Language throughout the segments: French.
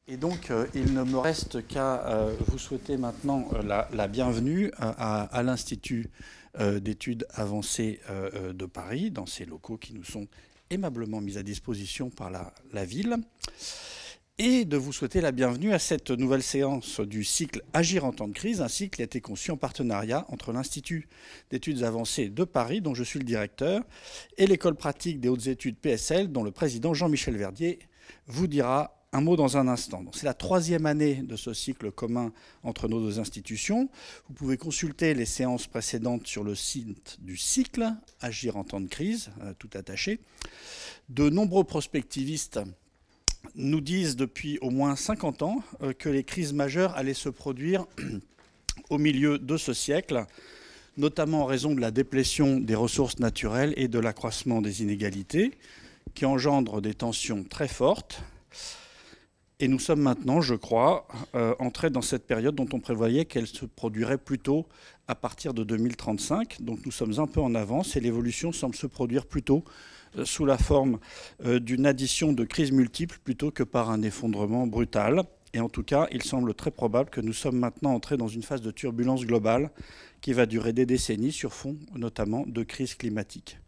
Et donc, il ne me reste qu'à vous souhaiter maintenant la bienvenue à l'Institut d'études avancées de Paris, dans ces locaux qui nous sont aimablement mis à disposition par la ville, et de vous souhaiter la bienvenue à cette nouvelle séance du cycle Agir en temps de crise, un cycle qui a été conçu en partenariat entre l'Institut d'études avancées de Paris, dont je suis le directeur, et l'École pratique des hautes études PSL, dont le président Jean-Michel Verdier vous dira un mot dans un instant. C'est la troisième année de ce cycle commun entre nos deux institutions. Vous pouvez consulter les séances précédentes sur le site du cycle, Agir en temps de crise, tout attaché. De nombreux prospectivistes nous disent depuis au moins 50 ans que les crises majeures allaient se produire au milieu de ce siècle, notamment en raison de la déplétion des ressources naturelles et de l'accroissement des inégalités, qui engendrent des tensions très fortes. Et nous sommes maintenant, je crois, entrés dans cette période dont on prévoyait qu'elle se produirait plutôt à partir de 2035. Donc nous sommes un peu en avance et l'évolution semble se produire plutôt sous la forme d'une addition de crises multiples plutôt que par un effondrement brutal. Et en tout cas, il semble très probable que nous sommes maintenant entrés dans une phase de turbulence globale qui va durer des décennies sur fond notamment de crise climatique.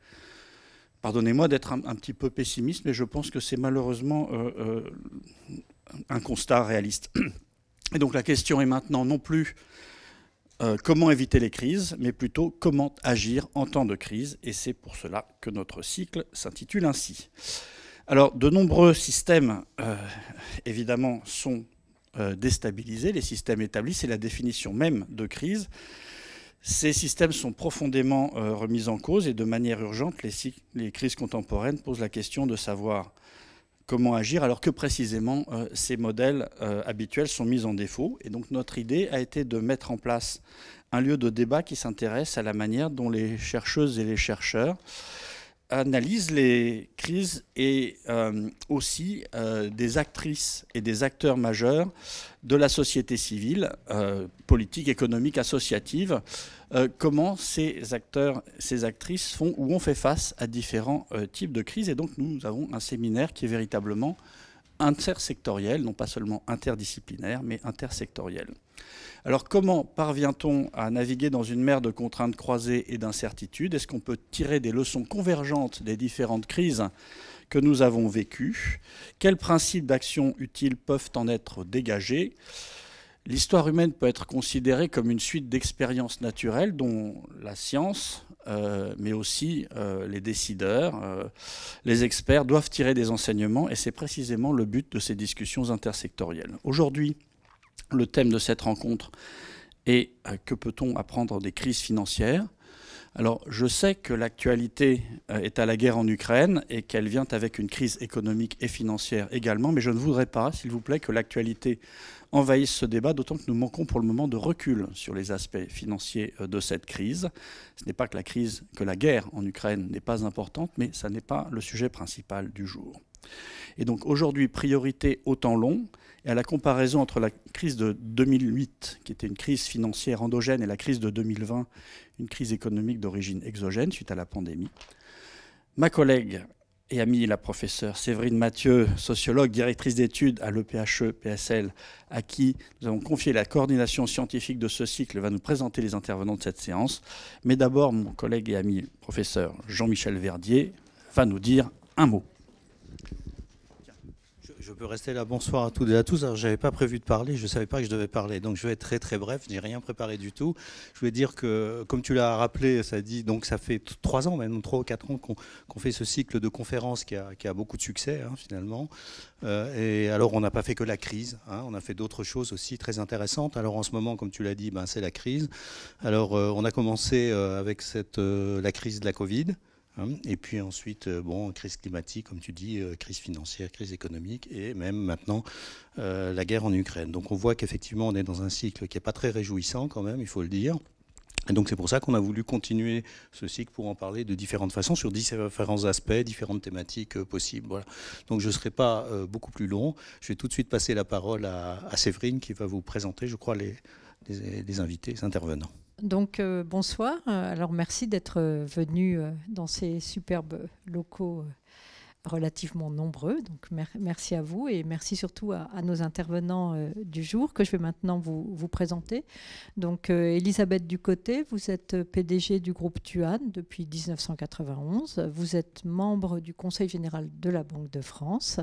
Pardonnez-moi d'être un petit peu pessimiste, mais je pense que c'est malheureusement un constat réaliste. Et donc la question est maintenant non plus comment éviter les crises, mais plutôt comment agir en temps de crise. Et c'est pour cela que notre cycle s'intitule ainsi. Alors de nombreux systèmes, évidemment, sont déstabilisés. Les systèmes établis, c'est la définition même de crise. Ces systèmes sont profondément remis en cause et de manière urgente, les crises contemporaines posent la question de savoir comment agir alors que précisément ces modèles habituels sont mis en défaut. Et donc notre idée a été de mettre en place un lieu de débat qui s'intéresse à la manière dont les chercheuses et les chercheurs analysent les crises et aussi des actrices et des acteurs majeurs de la société civile, politique, économique, associative, comment ces acteurs, ces actrices font ou ont fait face à différents types de crises. Et donc nous avons un séminaire qui est véritablement intersectoriel, non pas seulement interdisciplinaire, mais intersectoriel. Alors comment parvient-on à naviguer dans une mer de contraintes croisées et d'incertitudes? Est-ce qu'on peut tirer des leçons convergentes des différentes crises que nous avons vécues? Quels principes d'action utiles peuvent en être dégagés? L'histoire humaine peut être considérée comme une suite d'expériences naturelles dont la science, mais aussi les décideurs, les experts doivent tirer des enseignements, et c'est précisément le but de ces discussions intersectorielles. Aujourd'hui, le thème de cette rencontre est que peut-on apprendre des crises financières? Alors, je sais que l'actualité est à la guerre en Ukraine et qu'elle vient avec une crise économique et financière également, mais je ne voudrais pas, s'il vous plaît, que l'actualité envahisse ce débat, d'autant que nous manquons pour le moment de recul sur les aspects financiers de cette crise. Ce n'est pas que la guerre en Ukraine n'est pas importante, mais ça n'est pas le sujet principal du jour. Et donc aujourd'hui, priorité au temps long et à la comparaison entre la crise de 2008, qui était une crise financière endogène, et la crise de 2020, une crise économique d'origine exogène suite à la pandémie. Ma collègue et amie, la professeure Séverine Mathieu, sociologue, directrice d'études à l'EPHE-PSL, à qui nous avons confié la coordination scientifique de ce cycle, va nous présenter les intervenants de cette séance. Mais d'abord, mon collègue et ami professeur Jean-Michel Verdier va nous dire un mot. Je peux rester là. Bonsoir à toutes et à tous. Alors, j'avais pas prévu de parler, je savais pas que je devais parler, donc je vais être très très bref. J'ai rien préparé du tout. Je voulais dire que, comme tu l'as rappelé, ça fait 3 ans, même 3 ou 4 ans qu'on fait ce cycle de conférences qui a beaucoup de succès finalement. Et alors, on n'a pas fait que la crise, on a fait d'autres choses aussi très intéressantes. Alors, en ce moment, comme tu l'as dit, c'est la crise. Alors, on a commencé avec la crise de la Covid. Et puis ensuite, crise climatique, comme tu dis, crise financière, crise économique, et même maintenant la guerre en Ukraine. Donc on voit qu'effectivement on est dans un cycle qui n'est pas très réjouissant quand même, il faut le dire. Et donc c'est pour ça qu'on a voulu continuer ce cycle pour en parler de différentes façons, sur différents aspects, différentes thématiques possibles. Voilà. Donc je ne serai pas beaucoup plus long. Je vais tout de suite passer la parole à Séverine qui va vous présenter, je crois, les invités, les intervenants. Donc bonsoir, alors merci d'être venu dans ces superbes locaux relativement nombreux. Donc merci à vous et merci surtout à nos intervenants du jour que je vais maintenant vous présenter. Donc Elisabeth Ducoté, vous êtes PDG du groupe Tuan depuis 1991. Vous êtes membre du Conseil général de la Banque de France.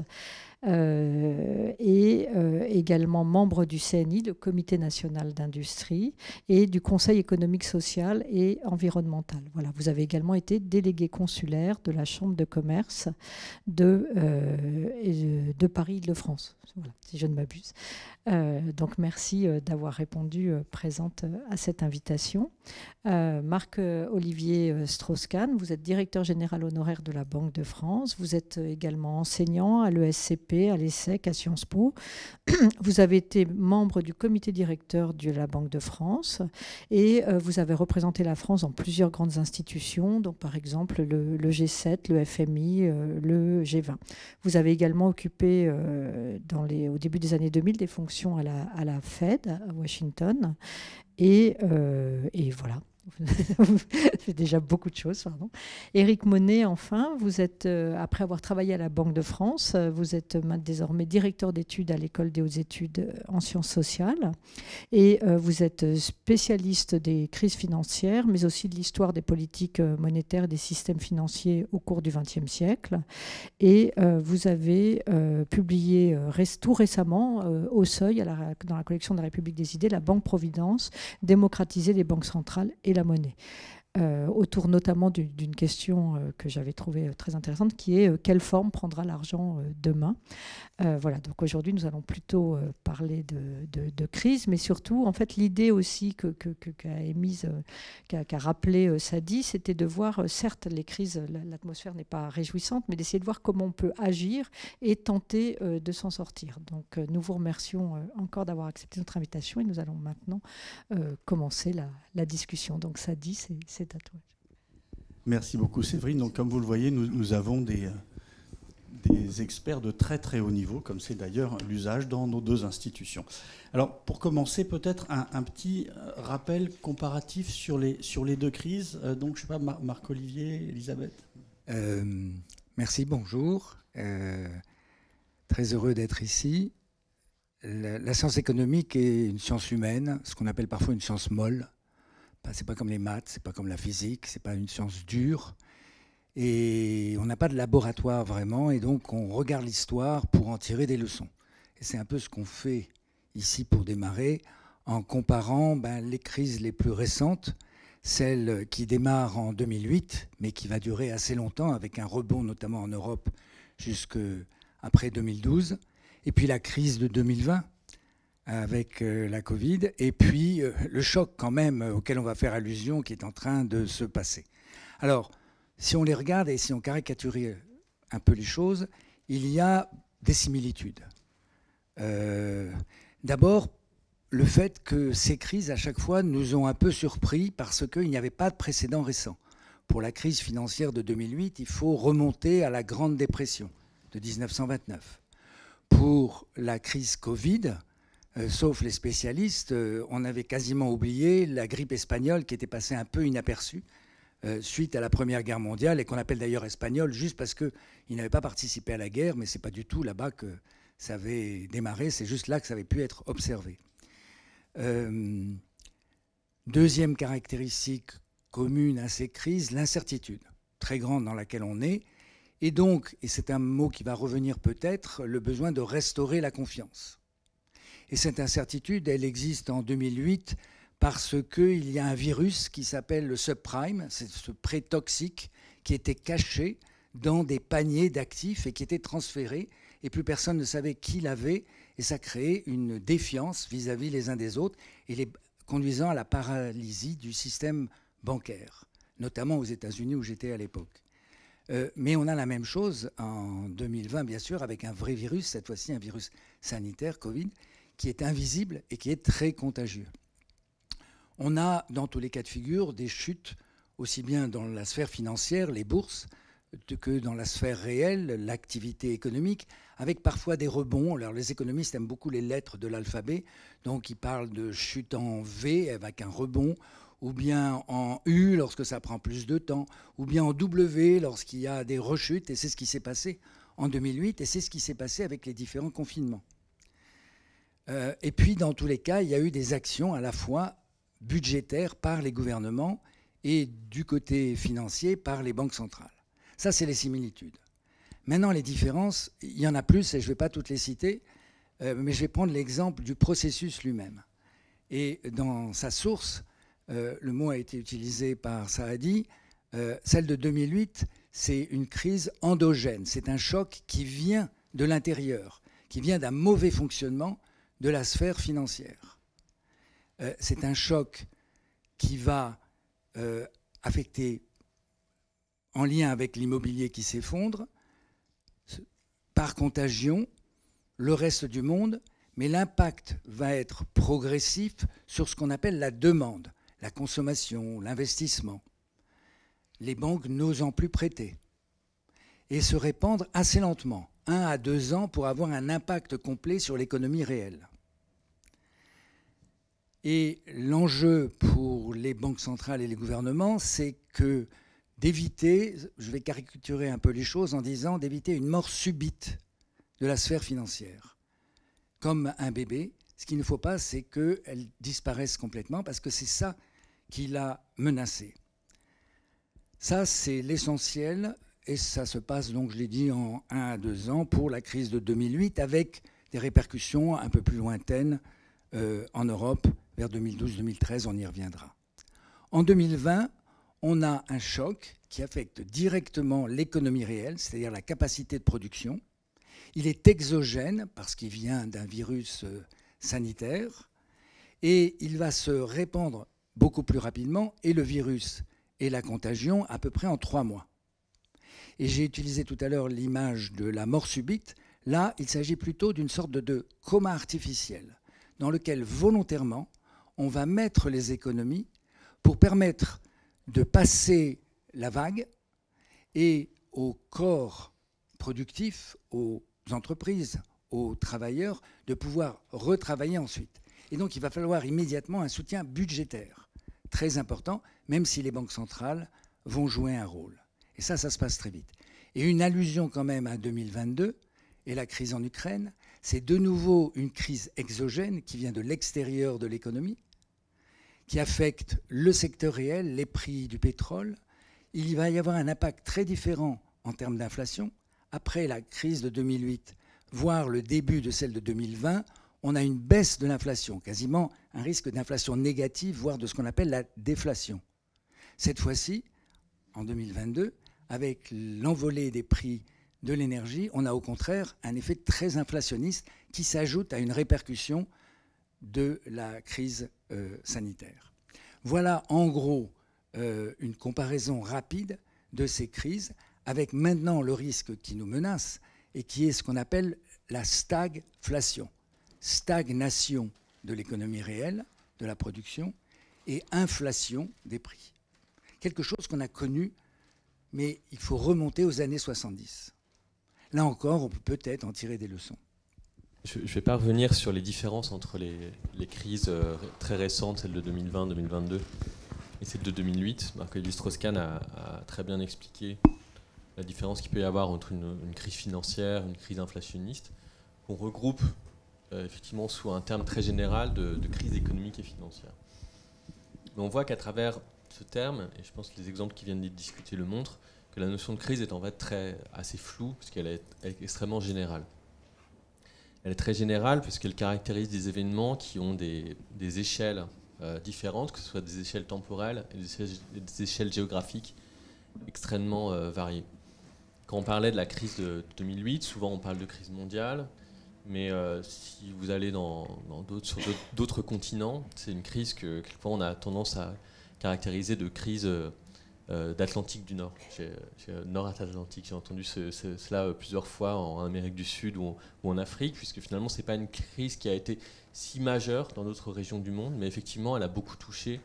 Et également membre du CNI, le Comité national d'industrie, et du Conseil économique, social et environnemental. Voilà, vous avez également été délégué consulaire de la Chambre de commerce de Paris-Île-de-France, voilà, si je ne m'abuse. Donc merci d'avoir répondu présente à cette invitation. Marc-Olivier Strauss-Kahn, vous êtes directeur général honoraire de la Banque de France. Vous êtes également enseignant à l'ESCP, à l'ESSEC, à Sciences Po. Vous avez été membre du comité directeur de la Banque de France et vous avez représenté la France dans plusieurs grandes institutions, donc par exemple le G7, le FMI, le G20. Vous avez également occupé au début des années 2000 des fonctions à la Fed à Washington et voilà. C'est déjà beaucoup de choses, pardon. Éric Monet, enfin, vous êtes, après avoir travaillé à la Banque de France, vous êtes désormais directeur d'études à l'École des hautes études en sciences sociales et vous êtes spécialiste des crises financières, mais aussi de l'histoire des politiques monétaires et des systèmes financiers au cours du XXe siècle. Et vous avez publié tout récemment au Seuil, dans la collection de la République des idées, la Banque Providence, démocratiser les banques centrales et la monnaie. Autour notamment d'une question que j'avais trouvée très intéressante, qui est quelle forme prendra l'argent demain. Voilà, donc aujourd'hui nous allons plutôt parler de crise, mais surtout en fait l'idée aussi qu'a émise, qu'a rappelé Sadi, c'était de voir, certes les crises, l'atmosphère n'est pas réjouissante, mais d'essayer de voir comment on peut agir et tenter de s'en sortir. Donc nous vous remercions encore d'avoir accepté notre invitation et nous allons maintenant commencer la discussion. Donc Sadi, c'est à toi. Merci beaucoup Séverine. Donc, comme vous le voyez, nous avons des experts de très très haut niveau, comme c'est d'ailleurs l'usage dans nos deux institutions. Alors pour commencer, peut-être un petit rappel comparatif sur les deux crises. Donc je ne sais pas, Marc-Olivier, Elisabeth. Merci, bonjour. Très heureux d'être ici. La science économique est une science humaine, ce qu'on appelle parfois une science molle. C'est pas comme les maths, c'est pas comme la physique, c'est pas une science dure. Et on n'a pas de laboratoire vraiment, et donc on regarde l'histoire pour en tirer des leçons. Et c'est un peu ce qu'on fait ici pour démarrer, en comparant les crises les plus récentes, celle qui démarre en 2008, mais qui va durer assez longtemps, avec un rebond notamment en Europe jusqu'après 2012, et puis la crise de 2020, avec la Covid, et puis le choc quand même auquel on va faire allusion qui est en train de se passer. Alors, si on les regarde et si on caricature un peu les choses, il y a des similitudes. D'abord, le fait que ces crises, à chaque fois, nous ont un peu surpris parce qu'il n'y avait pas de précédent récent. Pour la crise financière de 2008, il faut remonter à la Grande Dépression de 1929. Pour la crise Covid, sauf les spécialistes, on avait quasiment oublié la grippe espagnole qui était passée un peu inaperçue suite à la Première Guerre mondiale et qu'on appelle d'ailleurs espagnole juste parce qu'ils n'avaient pas participé à la guerre, mais ce n'est pas du tout là-bas que ça avait démarré, c'est juste là que ça avait pu être observé. Deuxième caractéristique commune à ces crises, l'incertitude très grande dans laquelle on est, et donc, et c'est un mot qui va revenir peut-être, le besoin de restaurer la confiance. Et cette incertitude, elle existe en 2008 parce qu'il y a un virus qui s'appelle le subprime, c'est ce prêt toxique qui était caché dans des paniers d'actifs et qui était transféré, et plus personne ne savait qui l'avait, et ça créait une défiance vis-à-vis les uns des autres, et les conduisant à la paralysie du système bancaire, notamment aux États-Unis où j'étais à l'époque. Mais on a la même chose en 2020, bien sûr, avec un vrai virus, cette fois-ci un virus sanitaire, Covid, qui est invisible et qui est très contagieux. On a, dans tous les cas de figure, des chutes, aussi bien dans la sphère financière, les bourses, que dans la sphère réelle, l'activité économique, avec parfois des rebonds. Alors, les économistes aiment beaucoup les lettres de l'alphabet, donc ils parlent de chute en V avec un rebond, ou bien en U lorsque ça prend plus de temps, ou bien en W lorsqu'il y a des rechutes, et c'est ce qui s'est passé en 2008, et c'est ce qui s'est passé avec les différents confinements. Et puis, dans tous les cas, il y a eu des actions à la fois budgétaires par les gouvernements et du côté financier par les banques centrales. Ça, c'est les similitudes. Maintenant, les différences, il y en a plus, et je ne vais pas toutes les citer, mais je vais prendre l'exemple du processus lui-même. Et dans sa source, le mot a été utilisé par Saadi, celle de 2008, c'est une crise endogène. C'est un choc qui vient de l'intérieur, qui vient d'un mauvais fonctionnement de la sphère financière. C'est un choc qui va affecter, en lien avec l'immobilier qui s'effondre, par contagion, le reste du monde, mais l'impact va être progressif sur ce qu'on appelle la demande, la consommation, l'investissement. Les banques n'osant plus prêter et se répandre assez lentement, 1 à 2 ans pour avoir un impact complet sur l'économie réelle. Et l'enjeu pour les banques centrales et les gouvernements, c'est que d'éviter, je vais caricaturer un peu les choses en disant d'éviter une mort subite de la sphère financière. Comme un bébé, ce qu'il ne faut pas, c'est qu'elle disparaisse complètement parce que c'est ça qui l'a menacée. Ça, c'est l'essentiel et ça se passe, donc je l'ai dit, en 1 à 2 ans pour la crise de 2008 avec des répercussions un peu plus lointaines en Europe vers 2012-2013, on y reviendra. En 2020, on a un choc qui affecte directement l'économie réelle, c'est-à-dire la capacité de production. Il est exogène parce qu'il vient d'un virus sanitaire et il va se répandre beaucoup plus rapidement et le virus et la contagion à peu près en 3 mois. Et j'ai utilisé tout à l'heure l'image de la mort subite. Là, il s'agit plutôt d'une sorte de coma artificiel dans lequel volontairement on va mettre les économies pour permettre de passer la vague et aux corps productifs, aux entreprises, aux travailleurs, de pouvoir retravailler ensuite. Et donc il va falloir immédiatement un soutien budgétaire très important, même si les banques centrales vont jouer un rôle. Et ça se passe très vite. Et une allusion quand même à 2022 et la crise en Ukraine, c'est de nouveau une crise exogène qui vient de l'extérieur de l'économie, qui affecte le secteur réel, les prix du pétrole. Il va y avoir un impact très différent en termes d'inflation. Après la crise de 2008, voire le début de celle de 2020, on a une baisse de l'inflation, quasiment un risque d'inflation négative, voire de ce qu'on appelle la déflation. Cette fois-ci, en 2022, avec l'envolée des prix de l'énergie, on a au contraire un effet très inflationniste qui s'ajoute à une répercussion de la crise sanitaire. Voilà en gros une comparaison rapide de ces crises avec maintenant le risque qui nous menace et qui est ce qu'on appelle la stagflation, stagnation de l'économie réelle, de la production et inflation des prix. Quelque chose qu'on a connu, mais il faut remonter aux années 70. Là encore, on peut peut-être en tirer des leçons. Je ne vais pas revenir sur les différences entre les crises très récentes, celle de 2020, 2022 et celle de 2008. Marc-Olivier Strauss-Kahn a très bien expliqué la différence qu'il peut y avoir entre une crise financière, une crise inflationniste, qu'on regroupe effectivement sous un terme très général de crise économique et financière. Mais on voit qu'à travers ce terme, et je pense que les exemples qui viennent d'être discutés le montrent, que la notion de crise est en fait assez floue, parce qu'elle est extrêmement générale. Elle est très générale parce qu'elle caractérise des événements qui ont des échelles différentes, que ce soit des échelles temporelles et des échelles géographiques extrêmement variées. Quand on parlait de la crise de 2008, souvent on parle de crise mondiale, mais si vous allez sur d'autres continents, c'est une crise que quelquefois on a tendance à caractériser de crise d'Atlantique du Nord, Nord-Atlantique. J'ai entendu cela plusieurs fois en Amérique du Sud ou en Afrique, puisque finalement ce n'est pas une crise qui a été si majeure dans d'autres régions du monde, mais effectivement elle a beaucoup touché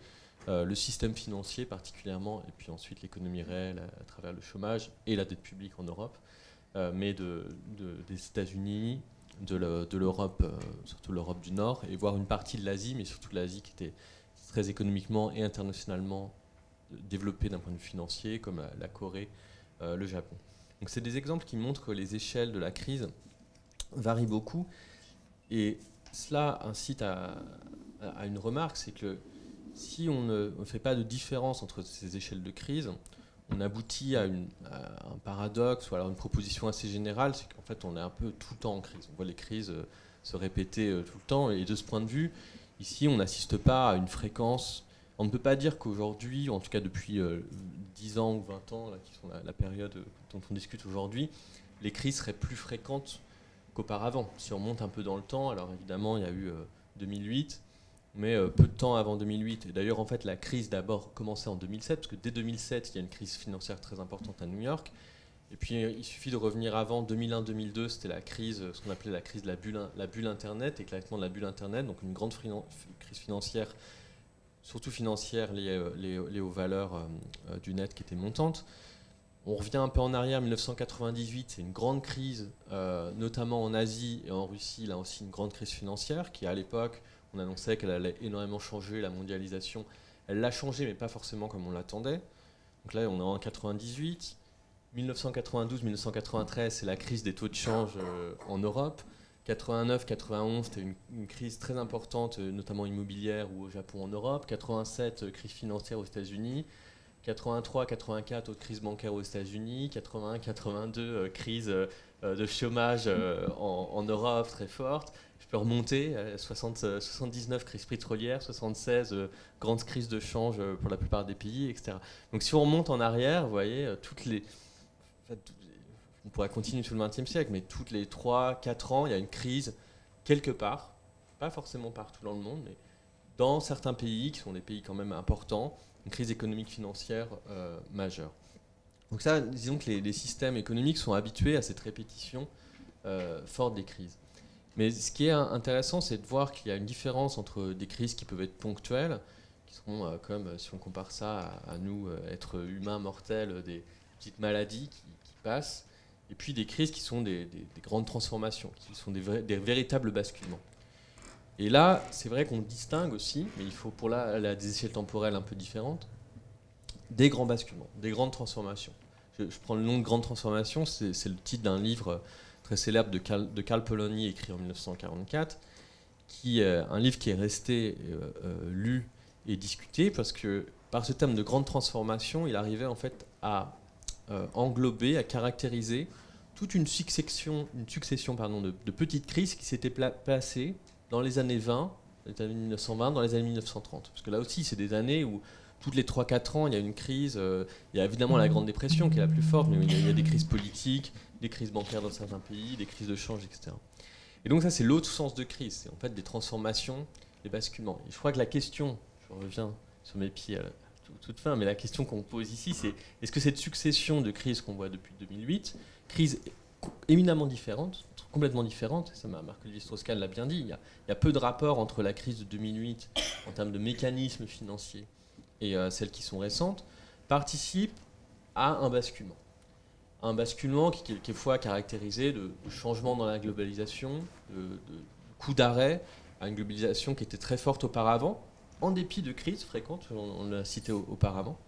le système financier particulièrement, et puis ensuite l'économie réelle à travers le chômage et la dette publique en Europe, mais des États-Unis, de l'Europe, surtout l'Europe du Nord, et voire une partie de l'Asie, mais surtout l'Asie qui était très économiquement et internationalement développées d'un point de vue financier, comme la Corée, le Japon. Donc c'est des exemples qui montrent que les échelles de la crise varient beaucoup. Et cela incite à une remarque, c'est que si on ne fait pas de différence entre ces échelles de crise, on aboutit à un paradoxe ou alors une proposition assez générale, c'est qu'en fait on est un peu tout le temps en crise. On voit les crises se répéter tout le temps, et de ce point de vue, ici on n'assiste pas à une fréquence. On ne peut pas dire qu'aujourd'hui, en tout cas depuis 10 ans ou 20 ans, là, qui sont la période dont on discute aujourd'hui, les crises seraient plus fréquentes qu'auparavant. Si on monte un peu dans le temps, alors évidemment il y a eu 2008, mais peu de temps avant 2008. Et d'ailleurs, en fait, la crise d'abord commençait en 2007, parce que dès 2007, il y a une crise financière très importante à New York. Et puis, il suffit de revenir avant 2001-2002, c'était la crise, ce qu'on appelait la crise de la bulle Internet, éclatement de la bulle Internet, donc une grande crise financière, surtout financière liée aux valeurs du net qui étaient montantes. On revient un peu en arrière, 1998, c'est une grande crise, notamment en Asie et en Russie, là aussi une grande crise financière, qui à l'époque, on annonçait qu'elle allait énormément changer, la mondialisation. Elle l'a changé, mais pas forcément comme on l'attendait. Donc là, on est en 98. 1992-1993, c'est la crise des taux de change en Europe. 89-91, c'était une crise très importante, notamment immobilière ou au Japon, en Europe. 87, crise financière aux États-Unis. 83-84, autre crise bancaire aux États-Unis. 81-82, crise de chômage en Europe très forte. Je peux remonter, 79, crise pétrolière, 76, grande crise de change pour la plupart des pays, etc. Donc si on remonte en arrière, vous voyez, on pourrait continuer tout le XXe siècle, mais toutes les 3-4 ans, il y a une crise quelque part, pas forcément partout dans le monde, mais dans certains pays, qui sont des pays quand même importants, une crise économique financière majeure. Donc ça, disons que les systèmes économiques sont habitués à cette répétition forte des crises. Mais ce qui est intéressant, c'est de voir qu'il y a une différence entre des crises qui peuvent être ponctuelles, qui seront comme, si on compare ça à nous, êtres humains mortels, des petites maladies qui passent, et puis des crises qui sont des grandes transformations, qui sont des véritables basculements. Et là, c'est vrai qu'on distingue aussi, mais il faut pour là des échelles temporelles un peu différentes, des grands basculements, des grandes transformations. Je prends le nom de grandes transformations, c'est le titre d'un livre très célèbre de Karl Polanyi, écrit en 1944, un livre qui est resté lu et discuté, parce que par ce terme de grande transformation, il arrivait en fait à englober, à caractériser toute une succession de petites crises qui s'étaient placées dans les années 20, les années 1920, dans les années 1930. Parce que là aussi, c'est des années où toutes les 3-4 ans, il y a une crise. Il y a évidemment la Grande Dépression qui est la plus forte, mais il y a des crises politiques, des crises bancaires dans certains pays, des crises de change, etc. Et donc ça, c'est l'autre sens de crise. C'est en fait des transformations, des basculements. Et je crois que la question, je reviens sur mes pieds à toute fin, mais la question qu'on pose ici, c'est est-ce que cette succession de crises qu'on voit depuis 2008, crises éminemment différentes, complètement différentes, ça Marc-Olivier Strauss-Kahn l'a bien dit, il y a peu de rapport entre la crise de 2008 en termes de mécanismes financiers et celles qui sont récentes, participent à un basculement. Un basculement qui est quelquefois caractérisé de changements dans la globalisation, de coup d'arrêt à une globalisation qui était très forte auparavant, en dépit de crises fréquentes, on l'a cité auparavant.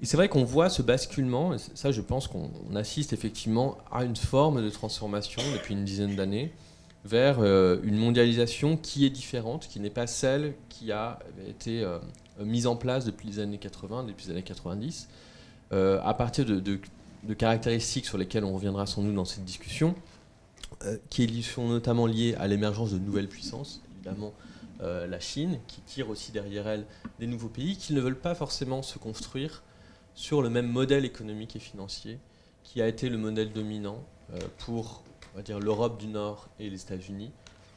Et c'est vrai qu'on voit ce basculement, et ça je pense qu'on assiste effectivement à une forme de transformation depuis une dizaine d'années, vers une mondialisation qui est différente, qui n'est pas celle qui a été mise en place depuis les années 80, depuis les années 90, à partir de caractéristiques sur lesquelles on reviendra sans doute dans cette discussion, qui sont notamment liées à l'émergence de nouvelles puissances, évidemment la Chine, qui tire aussi derrière elle des nouveaux pays qui ne veulent pas forcément se construire sur le même modèle économique et financier qui a été le modèle dominant pour, on va dire, l'Europe du Nord et les États-Unis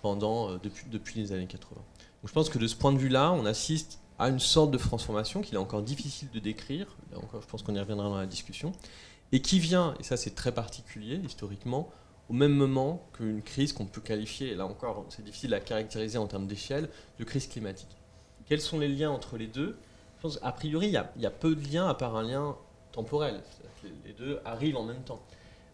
depuis les années 80. Donc je pense que de ce point de vue-là, on assiste à une sorte de transformation qu'il est encore difficile de décrire, là encore je pense qu'on y reviendra dans la discussion, et qui vient, et ça c'est très particulier historiquement, au même moment qu'une crise qu'on peut qualifier, et là encore c'est difficile à caractériser en termes d'échelle, de crise climatique. Quels sont les liens entre les deux ? Je pense a priori il y a peu de liens à part un lien temporel. Les deux arrivent en même temps.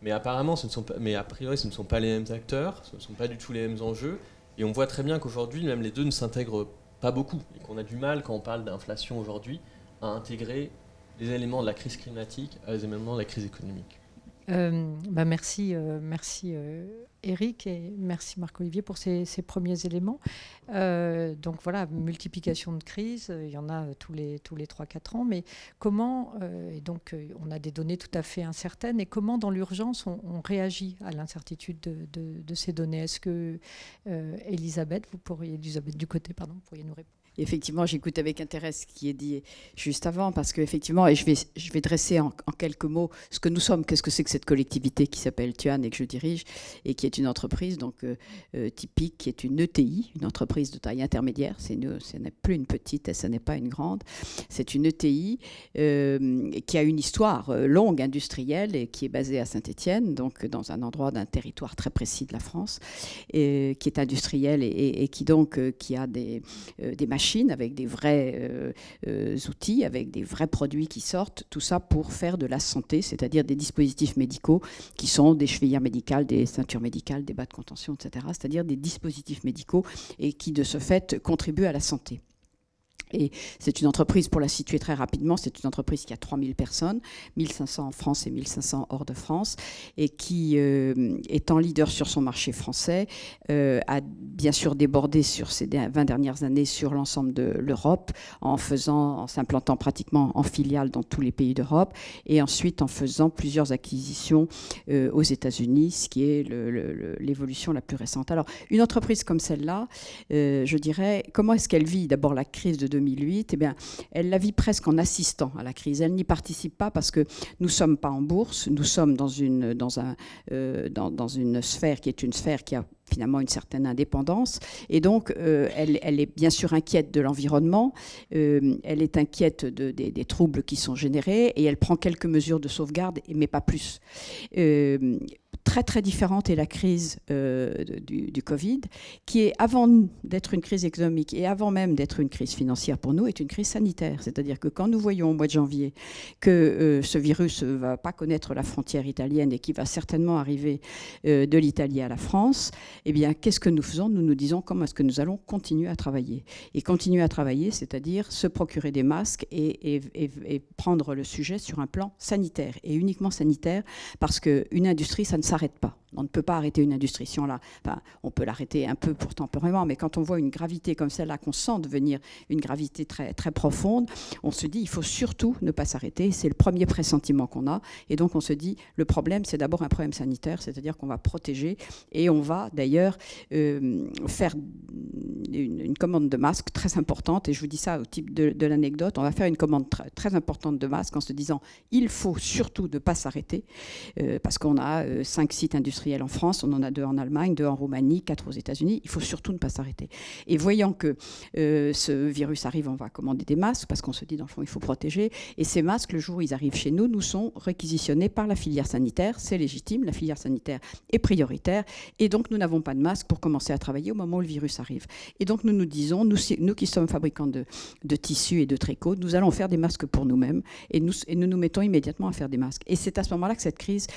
Mais apparemment, a priori ce ne sont pas les mêmes acteurs, ce ne sont pas du tout les mêmes enjeux, et on voit très bien qu'aujourd'hui même les deux ne s'intègrent pas beaucoup, et qu'on a du mal, quand on parle d'inflation aujourd'hui, à intégrer les éléments de la crise climatique à les éléments de la crise économique. Merci Eric, et merci Marc-Olivier pour ces premiers éléments. Donc voilà, multiplication de crises, il y en a tous les 3-4 ans, mais comment, et donc on a des données tout à fait incertaines, et comment dans l'urgence on réagit à l'incertitude de ces données? Est-ce que Elisabeth Ducoté, vous pourriez nous répondre? Effectivement, j'écoute avec intérêt ce qui est dit juste avant, parce qu'effectivement, et je vais dresser en quelques mots ce que nous sommes, qu'est-ce que c'est que cette collectivité qui s'appelle Tuan et que je dirige, et qui est une entreprise donc typique, qui est une ETI, une entreprise de taille intermédiaire. Ce n'est plus une petite et ce n'est pas une grande. C'est une ETI qui a une histoire longue industrielle et qui est basée à Saint-Étienne, donc dans un endroit d'un territoire très précis de la France, et qui est industriel et qui donc qui a des machines avec des vrais outils, avec des vrais produits qui sortent, tout ça pour faire de la santé, c'est-à-dire des dispositifs médicaux qui sont des chevillères médicales, des ceintures médicales, des bas de contention, etc., c'est-à-dire des dispositifs médicaux et qui, de ce fait, contribuent à la santé. Et c'est une entreprise, pour la situer très rapidement, c'est une entreprise qui a 3000 personnes, 1500 en France et 1500 hors de France, et qui, étant leader sur son marché français, a bien sûr débordé sur ces 20 dernières années sur l'ensemble de l'Europe, en s'implantant pratiquement en filiale dans tous les pays d'Europe, et ensuite en faisant plusieurs acquisitions aux États-Unis, ce qui est l'évolution la plus récente. Alors, une entreprise comme celle-là, je dirais, comment est-ce qu'elle vit d'abord la crise de 2008, eh bien, elle la vit presque en assistant à la crise. Elle n'y participe pas parce que nous ne sommes pas en bourse, nous sommes dans une sphère qui est une sphère qui a finalement une certaine indépendance. Et donc, elle est bien sûr inquiète de l'environnement, elle est inquiète des troubles qui sont générés, et elle prend quelques mesures de sauvegarde, mais pas plus. Très, très différente est la crise du Covid, qui est, avant d'être une crise économique et avant même d'être une crise financière pour nous, est une crise sanitaire. C'est-à-dire que quand nous voyons au mois de janvier que ce virus ne va pas connaître la frontière italienne et qui va certainement arriver de l'Italie à la France, eh bien, qu'est-ce que nous faisons? Nous nous disons comment est-ce que nous allons continuer à travailler. Et continuer à travailler, c'est-à-dire se procurer des masques et prendre le sujet sur un plan sanitaire, et uniquement sanitaire, parce qu'une industrie, ça ne s'arrête pas. On ne peut pas arrêter une industrie. Si on peut l'arrêter un peu pour temporairement, mais quand on voit une gravité comme celle-là, qu'on sent devenir une gravité très, très profonde, on se dit il faut surtout ne pas s'arrêter. C'est le premier pressentiment qu'on a. Et donc on se dit le problème, c'est d'abord un problème sanitaire, c'est-à-dire qu'on va protéger, et on va d'ailleurs faire une commande de masques très importante. Et je vous dis ça au type de l'anecdote. On va faire une commande très, très importante de masques en se disant il faut surtout ne pas s'arrêter, parce qu'on a 5 sites industriels en France, on en a 2 en Allemagne, 2 en Roumanie, 4 aux États-Unis. Il faut surtout ne pas s'arrêter. Et voyant que ce virus arrive, on va commander des masques, parce qu'on se dit dans le fond il faut protéger. Et ces masques, le jour où ils arrivent chez nous, nous sont réquisitionnés par la filière sanitaire. C'est légitime, la filière sanitaire est prioritaire, et donc nous n'avons pas de masques pour commencer à travailler au moment où le virus arrive. Et donc nous nous disons, nous qui sommes fabricants de tissus et de tricots, nous allons faire des masques pour nous-mêmes, et nous mettons immédiatement à faire des masques. Et c'est à ce moment-là que cette crise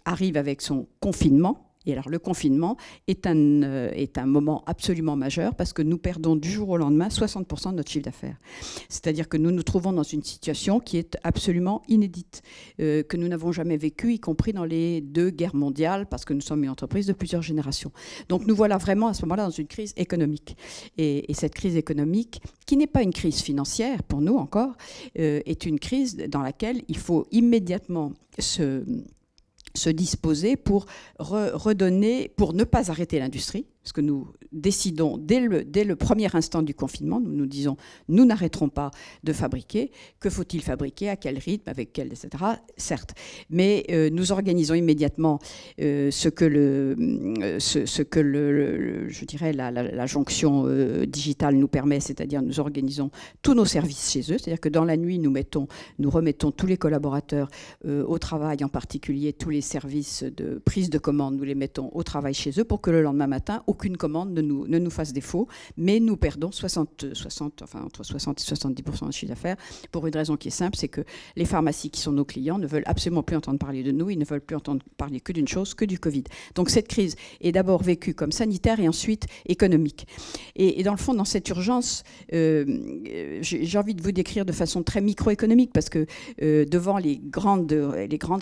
arrive avec son confinement. Et alors le confinement est un moment absolument majeur, parce que nous perdons du jour au lendemain 60% de notre chiffre d'affaires. C'est-à-dire que nous nous trouvons dans une situation qui est absolument inédite, que nous n'avons jamais vécue, y compris dans les 2 guerres mondiales, parce que nous sommes une entreprise de plusieurs générations. Donc nous voilà vraiment à ce moment-là dans une crise économique. Et cette crise économique, qui n'est pas une crise financière pour nous encore, est une crise dans laquelle il faut immédiatement se disposer pour redonner, pour ne pas arrêter l'industrie, parce que nous décidons dès le premier instant du confinement, nous nous disons nous n'arrêterons pas de fabriquer. Que faut-il fabriquer, à quel rythme, avec quel, etc. Certes, mais nous organisons immédiatement ce que je dirais la jonction digitale nous permet, c'est-à-dire nous organisons tous nos services chez eux, c'est-à-dire que dans la nuit nous remettons tous les collaborateurs au travail, en particulier tous les services de prise de commande, nous les mettons au travail chez eux, pour que le lendemain matin, au aucune commande ne nous fasse défaut, mais nous perdons entre 60 et 70% de chiffre d'affaires pour une raison qui est simple, c'est que les pharmacies qui sont nos clients ne veulent absolument plus entendre parler de nous, ils ne veulent plus entendre parler que d'une chose, que du Covid. Donc cette crise est d'abord vécue comme sanitaire et ensuite économique. Et dans le fond, dans cette urgence, j'ai envie de vous décrire de façon très microéconomique, parce que devant les grandes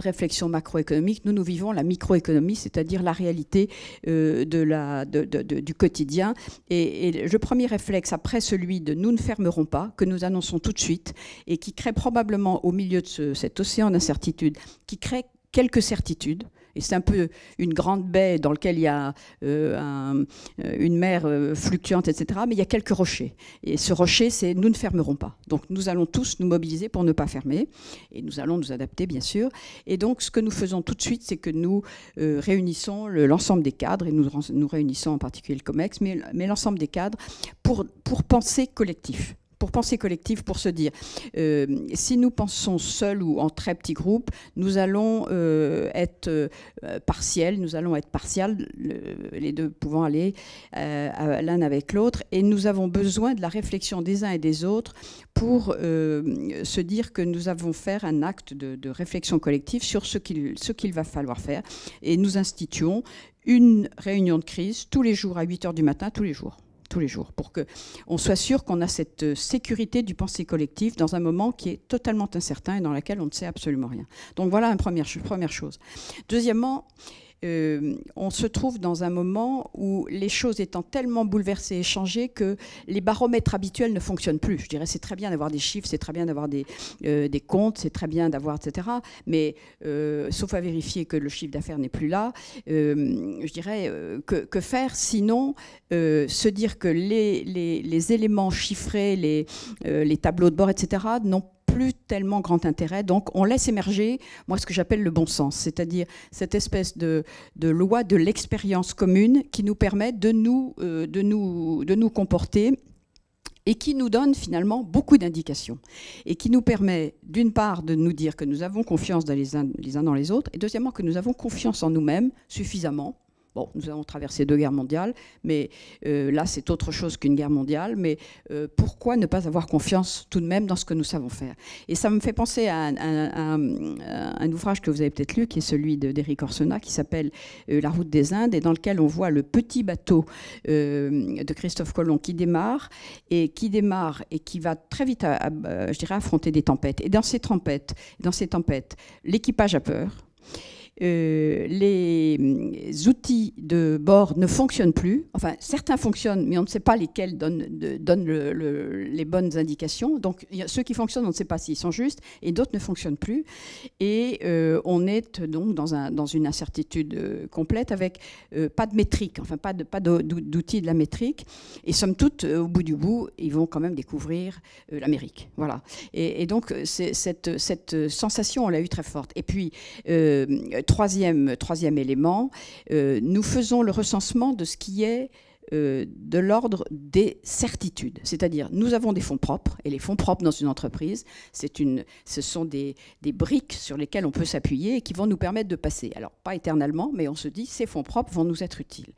réflexions macroéconomiques, nous vivons la microéconomie, c'est-à-dire la réalité du quotidien. Et le premier réflexe, après celui de nous ne fermerons pas, que nous annonçons tout de suite, et qui crée probablement au milieu de cet océan d'incertitude, qui crée quelques certitudes. Et c'est un peu une grande baie dans laquelle il y a une mer fluctuante, etc. Mais il y a quelques rochers. Et ce rocher, c'est nous ne fermerons pas. Donc nous allons tous nous mobiliser pour ne pas fermer. Et nous allons nous adapter, bien sûr. Et donc ce que nous faisons tout de suite, c'est que nous réunissons l'ensemble des cadres, et nous réunissons en particulier le COMEX, mais l'ensemble des cadres pour penser collectif. Pour penser collectif, pour se dire, si nous pensons seuls ou en très petits groupes, nous allons être partiels, les deux pouvant aller l'un avec l'autre, et nous avons besoin de la réflexion des uns et des autres pour se dire que nous avons faire un acte de réflexion collective sur ce qu'il va falloir faire. Et nous instituons une réunion de crise tous les jours à 8h du matin, tous les jours, pour qu'on soit sûr qu'on a cette sécurité du pensée collectif dans un moment qui est totalement incertain et dans lequel on ne sait absolument rien. Donc voilà une première chose. Deuxièmement, on se trouve dans un moment où les choses étant tellement bouleversées et changées que les baromètres habituels ne fonctionnent plus. Je dirais, c'est très bien d'avoir des chiffres, c'est très bien d'avoir des comptes, c'est très bien d'avoir, etc. Mais sauf à vérifier que le chiffre d'affaires n'est plus là, je dirais, que faire sinon se dire que les éléments chiffrés, les tableaux de bord, etc., n'ont plus tellement grand intérêt. Donc on laisse émerger, moi, ce que j'appelle le bon sens, c'est-à-dire cette espèce de loi de l'expérience commune qui nous permet de nous comporter et qui nous donne finalement beaucoup d'indications et qui nous permet d'une part de nous dire que nous avons confiance les uns dans les autres, et deuxièmement que nous avons confiance en nous-mêmes suffisamment. Bon, nous avons traversé 2 guerres mondiales, mais là, c'est autre chose qu'une guerre mondiale. Mais pourquoi ne pas avoir confiance tout de même dans ce que nous savons faire? Et ça me fait penser à un ouvrage que vous avez peut-être lu, qui est celui d'Éric Orsena, qui s'appelle La route des Indes, et dans lequel on voit le petit bateau de Christophe Colomb qui démarre et qui va très vite, je dirais, affronter des tempêtes. Et dans ces tempêtes, l'équipage a peur. Les outils de bord ne fonctionnent plus. Enfin, certains fonctionnent, mais on ne sait pas lesquels donnent les bonnes indications. Donc, ceux qui fonctionnent, on ne sait pas s'ils sont justes, et d'autres ne fonctionnent plus. Et on est donc dans une incertitude complète, avec pas de métrique, enfin pas d'outils de la métrique. Et somme toute, au bout du bout, ils vont quand même découvrir l'Amérique. Voilà. Et donc, cette sensation, on l'a eu très forte. Et puis, troisième élément, nous faisons le recensement de ce qui est de l'ordre des certitudes. C'est-à-dire, nous avons des fonds propres, et les fonds propres dans une entreprise, ce sont des briques sur lesquelles on peut s'appuyer et qui vont nous permettre de passer. Alors, pas éternellement, mais on se dit, ces fonds propres vont nous être utiles.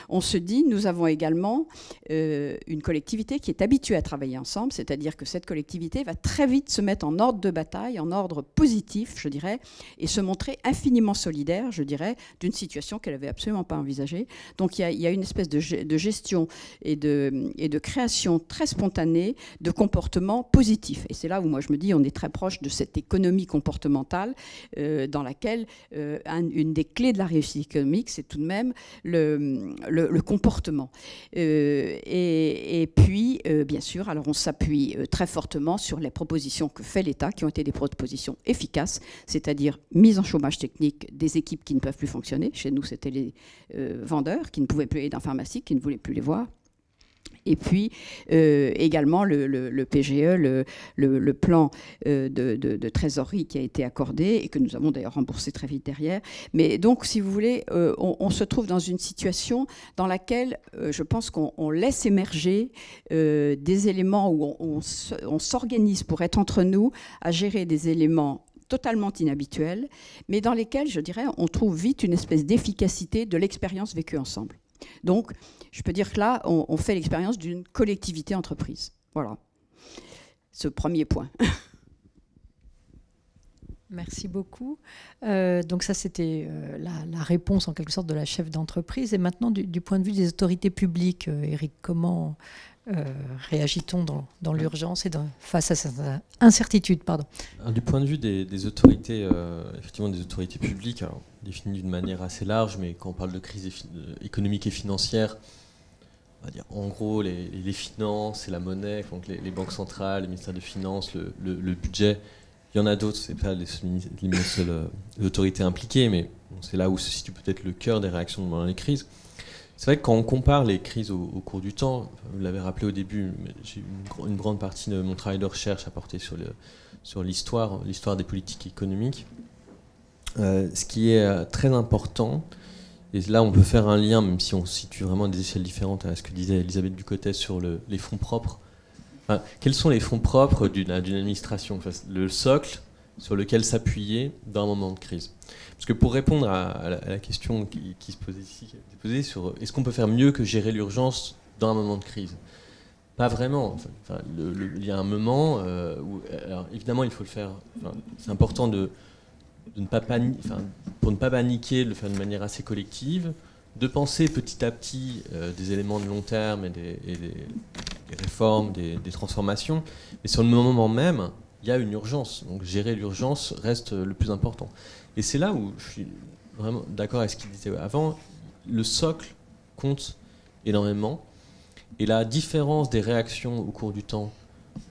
On se dit, nous avons également une collectivité qui est habituée à travailler ensemble, c'est-à-dire que cette collectivité va très vite se mettre en ordre de bataille, en ordre positif, je dirais, et se montrer infiniment solidaire, je dirais, d'une situation qu'elle n'avait absolument pas envisagée. Donc, il y a une espèce de gestion et de création très spontanée de comportements positifs. Et c'est là où moi je me dis on est très proche de cette économie comportementale dans laquelle une des clés de la réussite économique, c'est tout de même le comportement. Et puis, bien sûr, alors on s'appuie très fortement sur les propositions que fait l'État, qui ont été des propositions efficaces, c'est-à-dire mise en chômage technique des équipes qui ne peuvent plus fonctionner. Chez nous, c'était les vendeurs qui ne pouvaient plus aller dans la pharmacie, qui ne voulaient plus les voir. Et puis également le PGE, le plan de trésorerie qui a été accordé et que nous avons d'ailleurs remboursé très vite derrière. Mais donc, si vous voulez, on se trouve dans une situation dans laquelle je pense qu'on laisse émerger des éléments où on s'organise pour être entre nous à gérer des éléments totalement inhabituels, mais dans lesquels, je dirais, on trouve vite une espèce d'efficacité de l'expérience vécue ensemble. Donc, je peux dire que là, on fait l'expérience d'une collectivité entreprise. Voilà, ce premier point. Merci beaucoup. Donc ça, c'était la réponse en quelque sorte de la chef d'entreprise. Et maintenant, du point de vue des autorités publiques, Éric, comment réagit-on dans l'urgence et face à cette incertitude, pardon. Alors, du point de vue des autorités, effectivement des autorités publiques, alors, définies d'une manière assez large, mais quand on parle de crise économique et financière, on va dire en gros les finances et la monnaie, donc les banques centrales, les ministères de finances, le budget. Il y en a d'autres, c'est pas les seules autorités impliquées, mais c'est là où se situe peut-être le cœur des réactions dans les crises. C'est vrai que quand on compare les crises au cours du temps, vous l'avez rappelé au début, j'ai une grande partie de mon travail de recherche à porter sur l'histoire des politiques économiques. Ce qui est très important, et là on peut faire un lien, même si on se situe vraiment à des échelles différentes à ce que disait Elisabeth Ducotet sur les fonds propres. Enfin, quels sont les fonds propres d'une administration, enfin, le socle sur lequel s'appuyer dans un moment de crise? Parce que pour répondre à la question qui se posait ici, qui a été posée sur est-ce qu'on peut faire mieux que gérer l'urgence dans un moment de crise? Pas vraiment. Enfin, il y a un moment où, alors, évidemment, il faut le faire. Enfin, c'est important de ne pas pour ne pas paniquer, de le faire de manière assez collective, de penser petit à petit des éléments de long terme et des réformes, des transformations. Mais sur le moment même, il y a une urgence. Donc gérer l'urgence reste le plus important. Et c'est là où je suis vraiment d'accord avec ce qu'il disait avant. Le socle compte énormément. Et la différence des réactions au cours du temps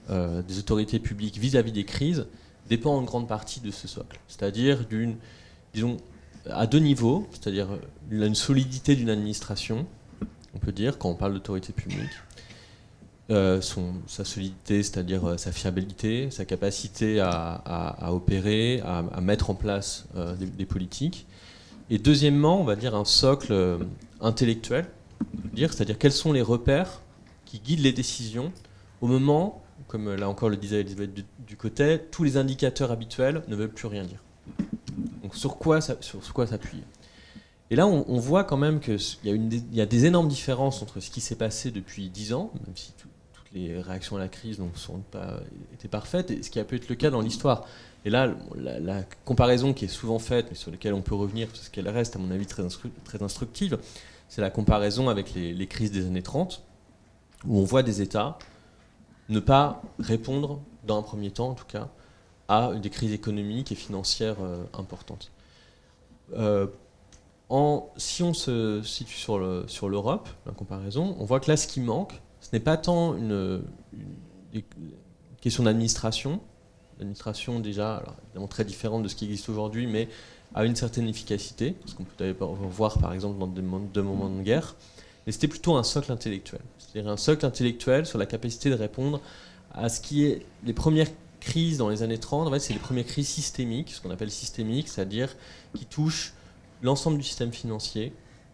des autorités publiques vis-à-vis des crises dépend en grande partie de ce socle. C'est-à-dire disons, à deux niveaux, c'est-à-dire une solidité d'une administration, on peut dire, quand on parle d'autorité publique, sa solidité, c'est-à-dire sa fiabilité, sa capacité à opérer, à mettre en place des politiques. Et deuxièmement, on va dire un socle intellectuel, c'est-à-dire quels sont les repères qui guident les décisions au moment, comme là encore le disait Elisabeth Ducotet, tous les indicateurs habituels ne veulent plus rien dire. Donc sur quoi s'appuyer? Et là, on voit quand même qu'il y a des énormes différences entre ce qui s'est passé depuis 10 ans, même si toutes les réactions à la crise n'ont pas été parfaites, et ce qui a pu être le cas dans l'histoire. Et là, la comparaison qui est souvent faite, mais sur laquelle on peut revenir, parce qu'elle reste, à mon avis, très instructive, c'est la comparaison avec les crises des années 30, où on voit des États ne pas répondre, dans un premier temps en tout cas, à des crises économiques et financières importantes. Si on se situe sur l'Europe, la comparaison, on voit que là, ce qui manque, ce n'est pas tant une question d'administration. L'administration, déjà, alors, évidemment très différente de ce qui existe aujourd'hui, mais a une certaine efficacité, ce qu'on peut voir par exemple dans deux moments de guerre. Mais c'était plutôt un socle intellectuel. C'est-à-dire un socle intellectuel sur la capacité de répondre à ce qui est les premières crises dans les années 30. En fait, c'est les premières crises systémiques, ce qu'on appelle systémiques, c'est-à-dire qui touchent l'ensemble du système financier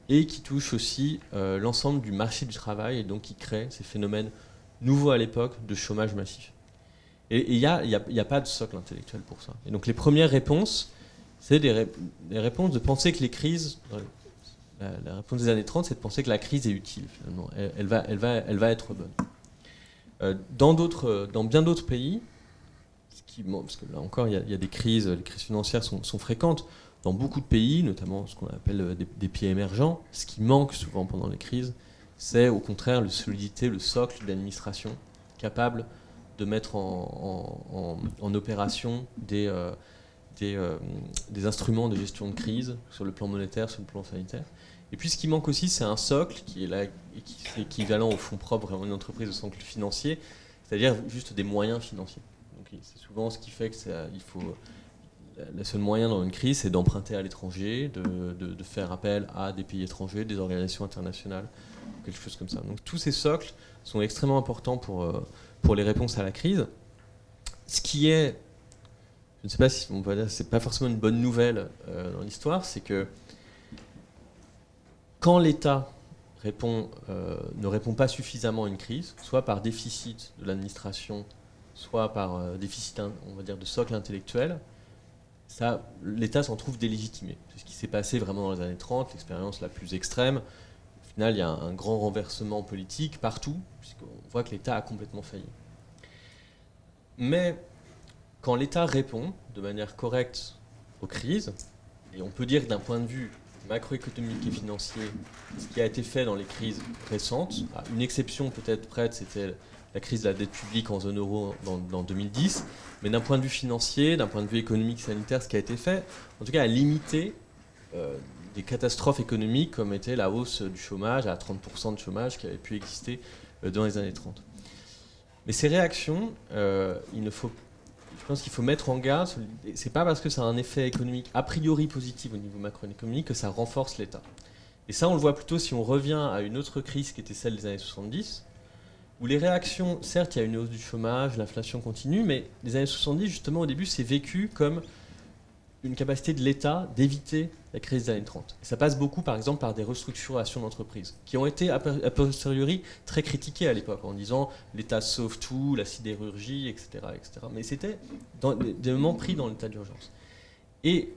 et qui touchent aussi l'ensemble du marché du travail, et donc qui créent ces phénomènes nouveaux à l'époque de chômage massif. Et il n'y a pas de socle intellectuel pour ça. Et donc les premières réponses, c'est des réponses de penser que les crises... La réponse des années 30, c'est de penser que la crise est utile, finalement. Elle va être bonne. Dans bien d'autres pays, parce que là encore, il y a des crises, les crises financières sont fréquentes. Dans beaucoup de pays, notamment ce qu'on appelle des pays émergents, ce qui manque souvent pendant les crises, c'est au contraire la solidité, le socle de l'administration, capable de mettre en opération des instruments de gestion de crise sur le plan monétaire, sur le plan sanitaire. Et puis ce qui manque aussi, c'est un socle qui est là, et qui est équivalent au fonds propre vraiment une entreprise, au socle financier, c'est-à-dire juste des moyens financiers. Donc c'est souvent ce qui fait que le seul moyen dans une crise, c'est d'emprunter à l'étranger, de faire appel à des pays étrangers, des organisations internationales, quelque chose comme ça. Donc tous ces socles sont extrêmement importants pour les réponses à la crise. Ce qui est, je ne sais pas si on peut dire, c'est pas forcément une bonne nouvelle dans l'histoire, c'est que quand l'État ne répond pas suffisamment à une crise, soit par déficit de l'administration, soit par déficit, on va dire, de socle intellectuel, l'État s'en trouve délégitimé. C'est ce qui s'est passé vraiment dans les années 30, l'expérience la plus extrême. final, il y a un grand renversement politique partout, puisqu'on voit que l'État a complètement failli. Mais quand l'État répond de manière correcte aux crises, et on peut dire que d'un point de vue macroéconomique et financier, ce qui a été fait dans les crises récentes, une exception peut-être prête, c'était la crise de la dette publique en zone euro dans 2010, mais d'un point de vue financier, d'un point de vue économique, sanitaire, ce qui a été fait, en tout cas, a limité des catastrophes économiques comme était la hausse du chômage à 30% de chômage qui avait pu exister dans les années 30. Mais ces réactions, je pense qu'il faut mettre en garde, c'est pas parce que ça a un effet économique a priori positif au niveau macroéconomique que ça renforce l'État. Et ça, on le voit plutôt si on revient à une autre crise qui était celle des années 70, où les réactions, certes, il y a une hausse du chômage, l'inflation continue, mais les années 70, justement, au début, c'est vécu comme une capacité de l'État d'éviter la crise des années 30. Et ça passe beaucoup, par exemple, par des restructurations d'entreprises, qui ont été, a posteriori, très critiquées à l'époque, en disant l'État sauve tout, la sidérurgie, etc. etc. Mais c'était des moments pris dans l'état d'urgence. Et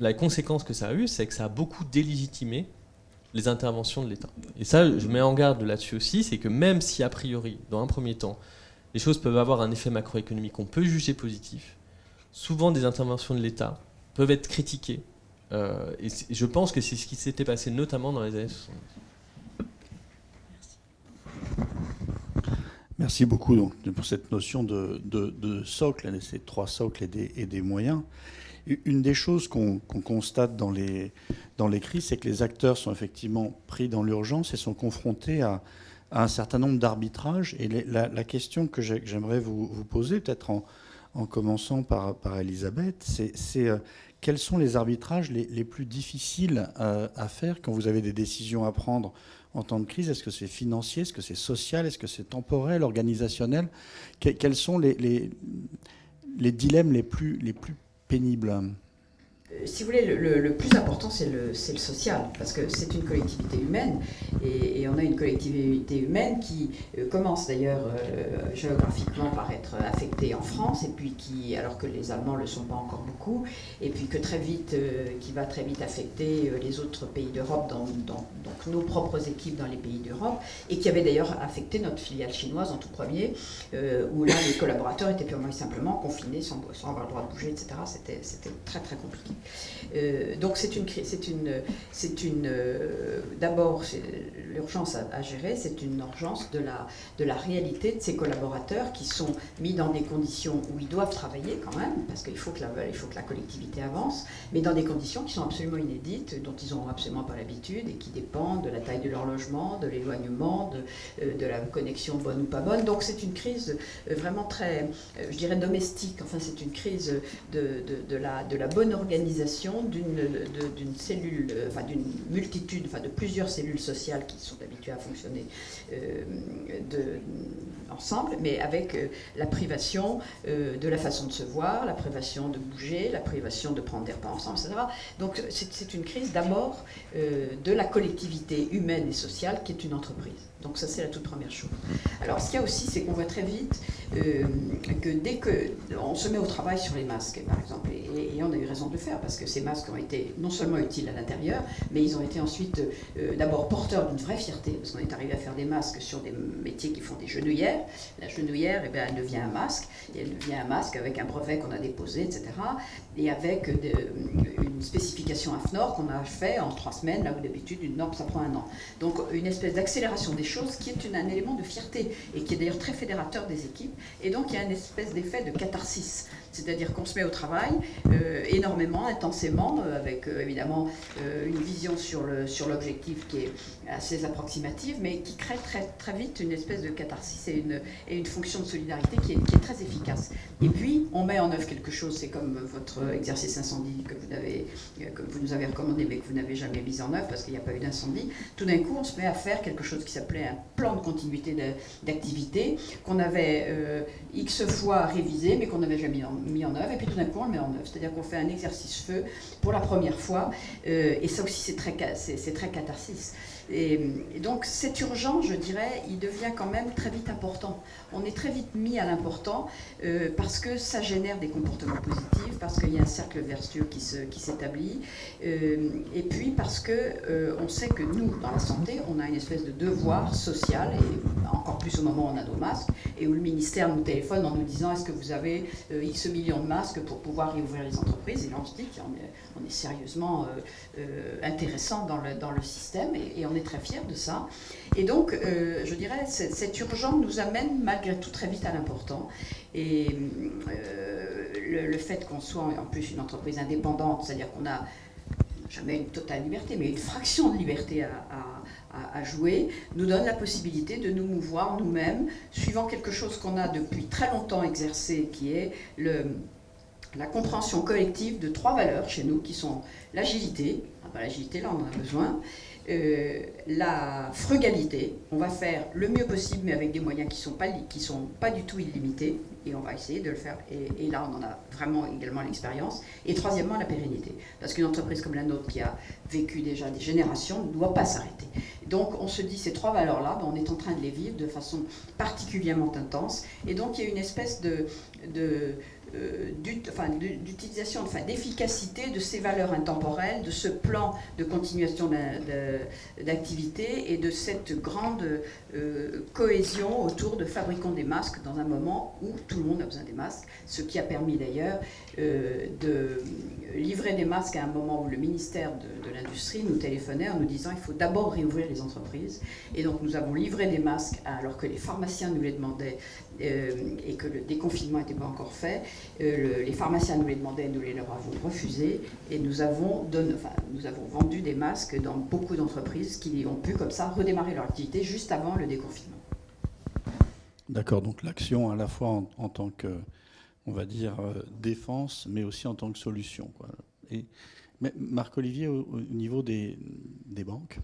la conséquence que ça a eue, c'est que ça a beaucoup délégitimé les interventions de l'État. Et ça, je mets en garde là-dessus aussi, c'est que même si, a priori, dans un premier temps, les choses peuvent avoir un effet macroéconomique qu'on peut juger positif, souvent des interventions de l'État peuvent être critiquées. Et je pense que c'est ce qui s'était passé notamment dans les années 70. Merci beaucoup donc, pour cette notion de socle, de ces trois socles et des moyens. Une des choses qu'on constate dans les crises, c'est que les acteurs sont effectivement pris dans l'urgence et sont confrontés à un certain nombre d'arbitrages. Et la question que j'aimerais vous poser, peut-être en commençant par Elisabeth, c'est quels sont les arbitrages les plus difficiles à faire quand vous avez des décisions à prendre en temps de crise? Est-ce que c'est financier? Est-ce que c'est social? Est-ce que c'est temporel, organisationnel? Quels sont les dilemmes les plus pénibles? Si vous voulez, le plus important, c'est le social, parce que c'est une collectivité humaine, et on a une collectivité humaine qui commence d'ailleurs géographiquement par être affectée en France, et puis alors que les Allemands ne le sont pas encore beaucoup, et puis que qui va très vite affecter les autres pays d'Europe, donc nos propres équipes dans les pays d'Europe, et qui avait d'ailleurs affecté notre filiale chinoise en tout premier, où là les collaborateurs étaient purement et simplement confinés sans avoir le droit de bouger, etc. C'était très très compliqué. Donc d'abord l'urgence à gérer, c'est une urgence de la réalité de ces collaborateurs qui sont mis dans des conditions où ils doivent travailler quand même, parce qu'il faut que la collectivité avance, mais dans des conditions qui sont absolument inédites, dont ils n'ont absolument pas l'habitude et qui dépendent de la taille de leur logement, de l'éloignement, de la connexion bonne ou pas bonne. Donc c'est une crise vraiment très, je dirais, domestique. Enfin, c'est une crise de la bonne organisation d'une cellule, d'une multitude, de plusieurs cellules sociales qui sont habituées à fonctionner ensemble, mais avec la privation de la façon de se voir, la privation de bouger, la privation de prendre des repas ensemble, etc. Donc c'est une crise d'abord de la collectivité humaine et sociale qui est une entreprise. Donc ça, c'est la toute première chose. Alors, ce qu'il y a aussi, c'est qu'on voit très vite que dès qu'on se met au travail sur les masques, par exemple, et on a eu raison de le faire, parce que ces masques ont été non seulement utiles à l'intérieur, mais ils ont été ensuite d'abord porteurs d'une vraie fierté, parce qu'on est arrivé à faire des masques sur des métiers qui font des genouillères. La genouillère, eh bien, elle devient un masque, et elle devient un masque avec un brevet qu'on a déposé, etc., et avec une spécification AFNOR qu'on a fait en 3 semaines, là où d'habitude, une norme, ça prend 1 an. Donc, une espèce d'accélération des choses qui est un élément de fierté et qui est d'ailleurs très fédérateur des équipes. Et donc, il y a une espèce d'effet de catharsis. C'est-à-dire qu'on se met au travail énormément, intensément, avec évidemment une vision sur l'objectif qui est assez approximative, mais qui crée très, très vite une espèce de catharsis et une fonction de solidarité qui est très efficace. Et puis, on met en œuvre quelque chose, c'est comme votre exercice incendie que vous nous avez recommandé, mais que vous n'avez jamais mis en œuvre parce qu'il n'y a pas eu d'incendie. Tout d'un coup, on se met à faire quelque chose qui s'appelait un plan de continuité d'activité, qu'on avait X fois révisé, mais qu'on n'avait jamais mis en œuvre, et puis tout d'un coup, on le met en œuvre. C'est-à-dire qu'on fait un exercice feu pour la première fois, et ça aussi, c'est très catharsis. Et donc, cette urgence, je dirais, il devient quand même très vite important. On est très vite mis à l'important parce que ça génère des comportements positifs, parce qu'il y a un cercle vertueux qui s'établit. établie, et puis parce que on sait que nous, dans la santé, on a une espèce de devoir social, et encore plus au moment où on a nos masques, et où le ministère nous téléphone en nous disant est-ce que vous avez X millions de masques pour pouvoir réouvrir les entreprises, et là on se dit qu'on est sérieusement intéressant dans le système, et on est très fiers de ça. Et donc, je dirais, cette urgence nous amène malgré tout très vite à l'important. Et le fait qu'on soit en plus une entreprise indépendante, c'est-à-dire qu'on n'a jamais une totale liberté, mais une fraction de liberté à jouer, nous donne la possibilité de nous mouvoir nous-mêmes, suivant quelque chose qu'on a depuis très longtemps exercé, qui est la compréhension collective de 3 valeurs chez nous, qui sont l'agilité, l'agilité là on en a besoin, la frugalité, on va faire le mieux possible mais avec des moyens qui sont pas du tout illimités, et on va essayer de le faire, et là on en a vraiment également l'expérience. Et troisièmement, la pérennité, parce qu'une entreprise comme la nôtre qui a vécu déjà des générations ne doit pas s'arrêter. Donc on se dit ces 3 valeurs-là, on est en train de les vivre de façon particulièrement intense, et donc il y a une espèce d'utilisation, d'efficacité de ces valeurs intemporelles, de ce plan de continuation d'activité et de cette grande cohésion autour de fabricants des masques dans un moment où tout le monde a besoin des masques, ce qui a permis d'ailleurs de livrer des masques à un moment où le ministère de l'Industrie nous téléphonait en nous disant il faut d'abord réouvrir les entreprises, et donc nous avons livré des masques alors que les pharmaciens nous les demandaient et que le déconfinement n'était pas encore fait. Les pharmaciens nous les demandaient, nous les leur avons refusés, et nous avons vendu des masques dans beaucoup d'entreprises qui ont pu comme ça redémarrer leur activité juste avant le déconfinement. D'accord, donc l'action à la fois en tant que, on va dire, défense, mais aussi en tant que solution, quoi. Mais Marc-Olivier, au niveau des banques?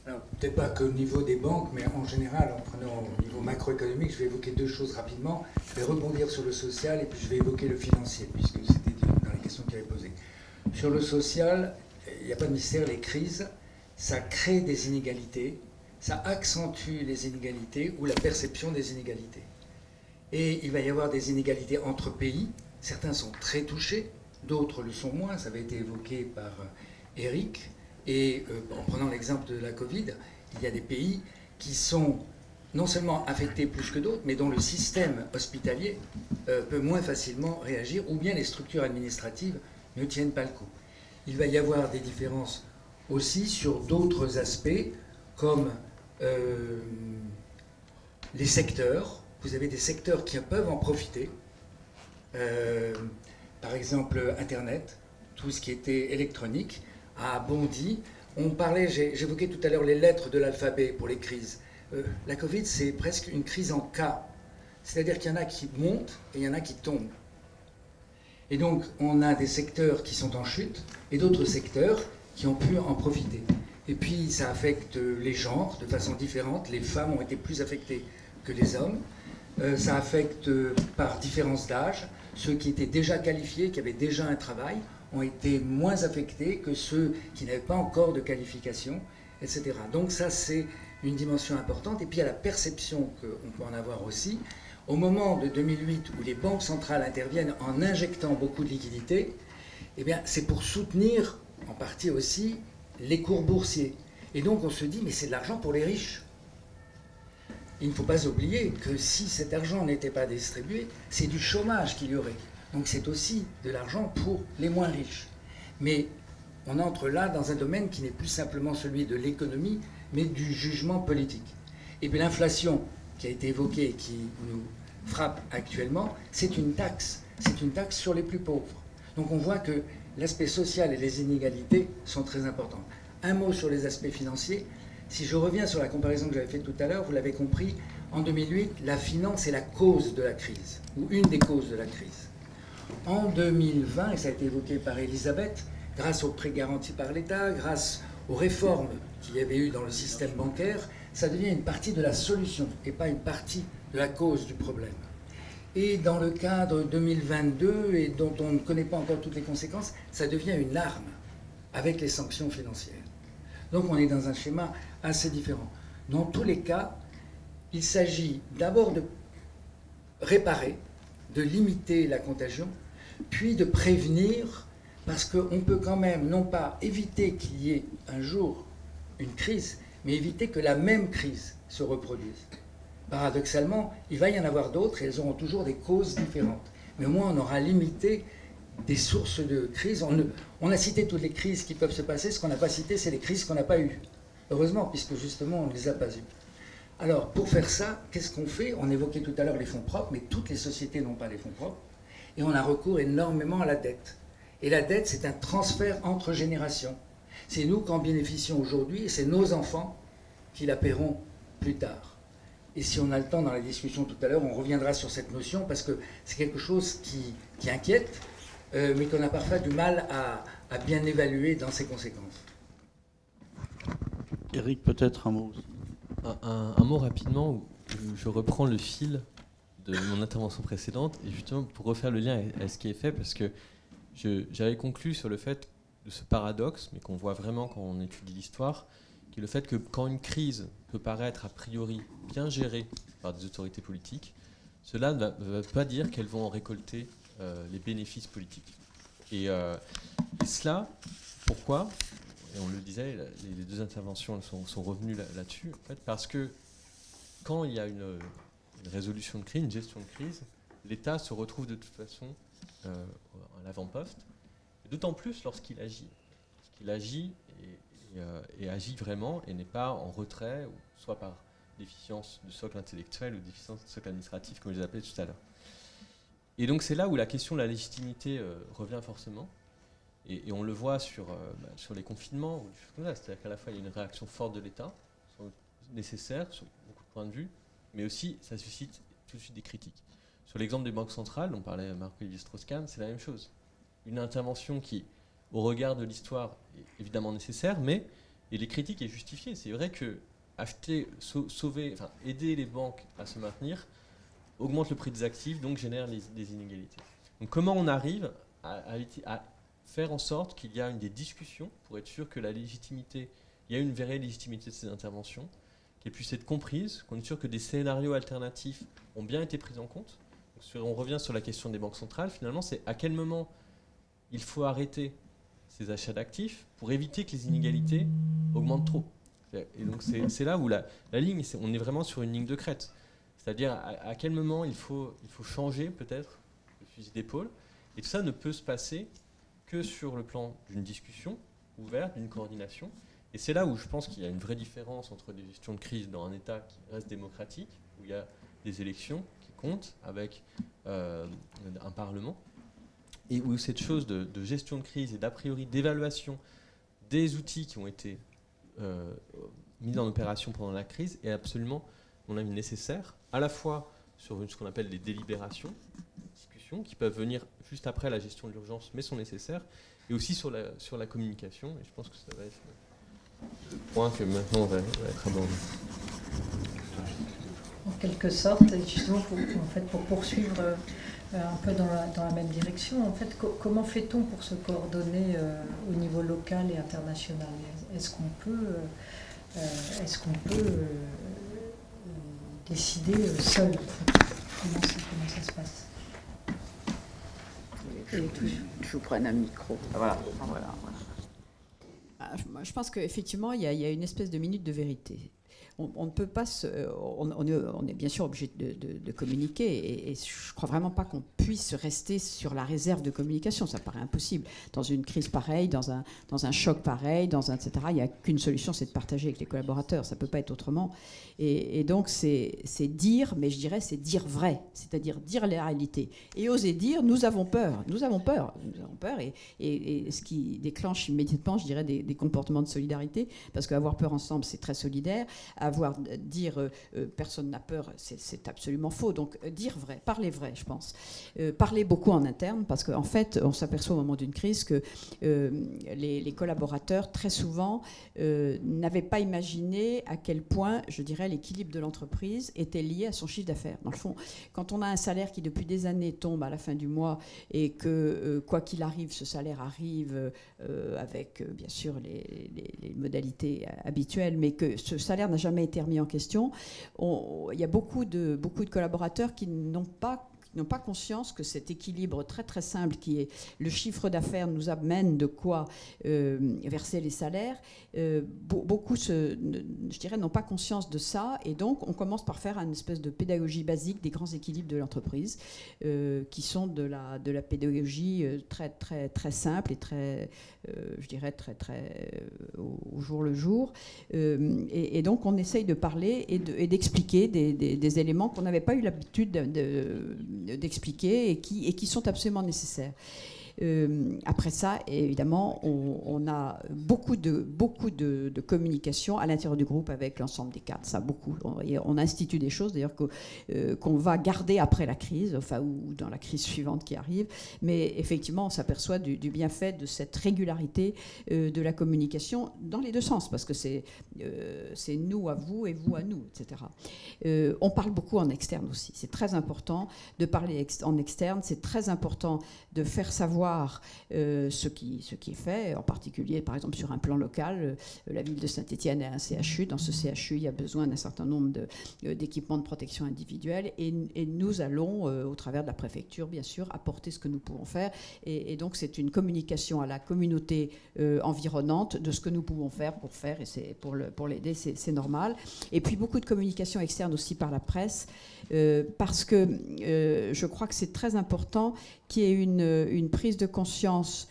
Alors, peut-être pas qu'au niveau des banques, mais en général, en prenant au niveau macroéconomique, je vais évoquer 2 choses rapidement. Je vais rebondir sur le social et puis je vais évoquer le financier, puisque c'était dans les questions qui avaient posées. Sur le social, il n'y a pas de mystère, les crises, ça crée des inégalités, ça accentue les inégalités ou la perception des inégalités. Et il va y avoir des inégalités entre pays. Certains sont très touchés, d'autres le sont moins. Ça avait été évoqué par Eric. Et en prenant l'exemple de la Covid, il y a des pays qui sont non seulement affectés plus que d'autres, mais dont le système hospitalier peut moins facilement réagir, ou bien les structures administratives ne tiennent pas le coup. Il va y avoir des différences aussi sur d'autres aspects, comme les secteurs. Vous avez des secteurs qui peuvent en profiter. Par exemple, Internet, tout ce qui était électronique a bondi. On parlait, j'évoquais tout à l'heure les lettres de l'alphabet pour les crises. La Covid, c'est presque une crise en K. C'est-à-dire qu'il y en a qui montent et il y en a qui tombent. Et donc, on a des secteurs qui sont en chute et d'autres secteurs qui ont pu en profiter. Et puis, ça affecte les genres de façon différente. Les femmes ont été plus affectées que les hommes. Ça affecte par différence d'âge. Ceux qui étaient déjà qualifiés, qui avaient déjà un travail, ont été moins affectés que ceux qui n'avaient pas encore de qualification, etc. Donc ça, c'est une dimension importante. Et puis, il y a la perception qu'on peut en avoir aussi. Au moment de 2008, où les banques centrales interviennent en injectant beaucoup de liquidités, eh bien, c'est pour soutenir en partie aussi les cours boursiers. Et donc, on se dit, mais c'est de l'argent pour les riches. Il ne faut pas oublier que si cet argent n'était pas distribué, c'est du chômage qu'il y aurait. Donc c'est aussi de l'argent pour les moins riches. Mais on entre là dans un domaine qui n'est plus simplement celui de l'économie, mais du jugement politique. Et puis l'inflation qui a été évoquée et qui nous frappe actuellement, c'est une taxe. C'est une taxe sur les plus pauvres. Donc on voit que l'aspect social et les inégalités sont très importants. Un mot sur les aspects financiers. Si je reviens sur la comparaison que j'avais faite tout à l'heure, vous l'avez compris, en 2008, la finance est la cause de la crise, ou une des causes de la crise. En 2020, et ça a été évoqué par Elisabeth, grâce aux prêts garantis par l'État, grâce aux réformes qu'il y avait eu dans le système bancaire, ça devient une partie de la solution et pas une partie de la cause du problème. Et dans le cadre 2022, et dont on ne connaît pas encore toutes les conséquences, ça devient une arme avec les sanctions financières. Donc on est dans un schéma assez différent. Dans tous les cas, il s'agit d'abord de réparer, de limiter la contagion, puis de prévenir Parce qu'on peut quand même, non pas éviter qu'il y ait un jour une crise, mais éviter que la même crise se reproduise. Paradoxalement, il va y en avoir d'autres et elles auront toujours des causes différentes. Mais au moins, on aura limité des sources de crise. On a cité toutes les crises qui peuvent se passer. Ce qu'on n'a pas cité, c'est les crises qu'on n'a pas eues. Heureusement, puisque justement, on ne les a pas eues. Alors, pour faire ça, qu'est-ce qu'on fait? On évoquait tout à l'heure les fonds propres, mais toutes les sociétés n'ont pas les fonds propres. Et on a recours énormément à la dette. Et la dette, c'est un transfert entre générations. C'est nous qui en bénéficions aujourd'hui et c'est nos enfants qui la paieront plus tard. Et si on a le temps dans la discussion tout à l'heure, on reviendra sur cette notion parce que c'est quelque chose qui inquiète, mais qu'on a parfois du mal à bien évaluer dans ses conséquences. Eric, peut-être un mot. Un mot rapidement, où je reprends le fil de mon intervention précédente, et justement pour refaire le lien à ce qui est fait, parce que j'avais conclu sur le fait de ce paradoxe, mais qu'on voit vraiment quand on étudie l'histoire, qui est le fait que quand une crise peut paraître a priori bien gérée par des autorités politiques, cela ne veut pas dire qu'elles vont en récolter les bénéfices politiques. Et cela, pourquoi? Et on le disait, les deux interventions sont revenues là-dessus, en fait, parce que quand il y a une résolution de crise, une gestion de crise, l'État se retrouve de toute façon à l'avant-poste, d'autant plus lorsqu'il agit. Lorsqu'il agit et agit vraiment et n'est pas en retrait, soit par déficience du socle intellectuel ou déficience du socle administratif, comme je les appelais tout à l'heure. Et donc c'est là où la question de la légitimité revient forcément. Et on le voit sur les confinements, ou des choses comme ça. C'est-à-dire qu'à la fois il y a une réaction forte de l'État, nécessaire sur beaucoup de points de vue, mais aussi ça suscite tout de suite des critiques. Sur l'exemple des banques centrales, on parlait à Marc-Olivier Strauss-Kahn, c'est la même chose. Une intervention qui, au regard de l'histoire, est évidemment nécessaire, mais les critiques est justifiée. C'est vrai que aider les banques à se maintenir augmente le prix des actifs, donc génère des inégalités. Donc comment on arrive à faire en sorte qu'il y a des discussions pour être sûr que la légitimité, il y a une vraie légitimité de ces interventions, qu'elles puissent être comprises, qu'on est sûr que des scénarios alternatifs ont bien été pris en compte. Donc, on revient sur la question des banques centrales, finalement, c'est à quel moment il faut arrêter ces achats d'actifs pour éviter que les inégalités augmentent trop. Et donc c'est là où la ligne, on est vraiment sur une ligne de crête. C'est-à-dire à quel moment il faut changer peut-être le fusil d'épaule. Et tout ça ne peut se passer que sur le plan d'une discussion ouverte, d'une coordination. Et c'est là où je pense qu'il y a une vraie différence entre des gestions de crise dans un État qui reste démocratique, où il y a des élections qui comptent avec un Parlement, et où cette chose de gestion de crise et d'a priori d'évaluation des outils qui ont été mis en opération pendant la crise est absolument, à mon avis, nécessaire, à la fois sur ce qu'on appelle les délibérations, discussions, qui peuvent venir juste après la gestion de l'urgence, mais sont nécessaires, et aussi sur la communication, et je pense que ça va être le point que maintenant on va être abordé. En quelque sorte, justement, pour poursuivre un peu dans la même direction, en fait, comment fait-on pour se coordonner au niveau local et international? Est-ce qu'on peut décider seul? Comment ça se passe? Je vous prenne un micro. Voilà. Je pense qu'effectivement, il y a une espèce de minute de vérité. On ne peut pas on est bien sûr obligé de communiquer et je crois vraiment pas qu'on puisse rester sur la réserve de communication. Ça paraît impossible. Dans une crise pareille, dans un choc pareil, etc., il n'y a qu'une solution, c'est de partager avec les collaborateurs. Ça ne peut pas être autrement. Et donc, c'est dire, mais je dirais, c'est dire vrai, c'est-à-dire dire la réalité. Et oser dire, nous avons peur. Nous avons peur. Et ce qui déclenche immédiatement, je dirais, des comportements de solidarité, parce qu'avoir peur ensemble, c'est très solidaire. Dire personne n'a peur, c'est absolument faux. Donc dire vrai, parler vrai, je pense. Parler beaucoup en interne, parce qu'en fait, on s'aperçoit au moment d'une crise que les collaborateurs, très souvent, n'avaient pas imaginé à quel point, je dirais, l'équilibre de l'entreprise était lié à son chiffre d'affaires. Dans le fond, quand on a un salaire qui, depuis des années, tombe à la fin du mois et que, quoi qu'il arrive, ce salaire arrive avec, bien sûr, les modalités habituelles, mais que ce salaire n'a jamais été remis en question, il y a beaucoup de collaborateurs qui n'ont pas n'ont pas conscience que cet équilibre très très simple qui est le chiffre d'affaires nous amène de quoi verser les salaires. Beaucoup, je dirais, n'ont pas conscience de ça, et donc on commence par faire une espèce de pédagogie basique des grands équilibres de l'entreprise, qui sont de la pédagogie très très très simple et très, je dirais, très très au jour le jour. Et donc on essaye de parler et d'expliquer des éléments qu'on n'avait pas eu l'habitude d'expliquer et qui sont absolument nécessaires. Après ça, évidemment, on a beaucoup de communication à l'intérieur du groupe avec l'ensemble des cadres. Ça, beaucoup. On institue des choses, d'ailleurs, qu'on va garder après la crise, enfin, ou dans la crise suivante qui arrive. Mais effectivement, on s'aperçoit du bienfait de cette régularité de la communication dans les deux sens, parce que c'est nous à vous et vous à nous, etc. On parle beaucoup en externe aussi. C'est très important de parler en externe. C'est très important de faire savoir ce qui est fait, en particulier, par exemple, sur un plan local. La ville de Saint-Étienne a un CHU. Dans ce CHU, il y a besoin d'un certain nombre d'équipements de protection individuelle. Et nous allons, au travers de la préfecture, bien sûr, apporter ce que nous pouvons faire. Et donc, c'est une communication à la communauté environnante de ce que nous pouvons faire et pour l'aider, c'est normal. Et puis, beaucoup de communication externe aussi par la presse, parce que je crois que c'est très important qu'il y ait une prise de conscience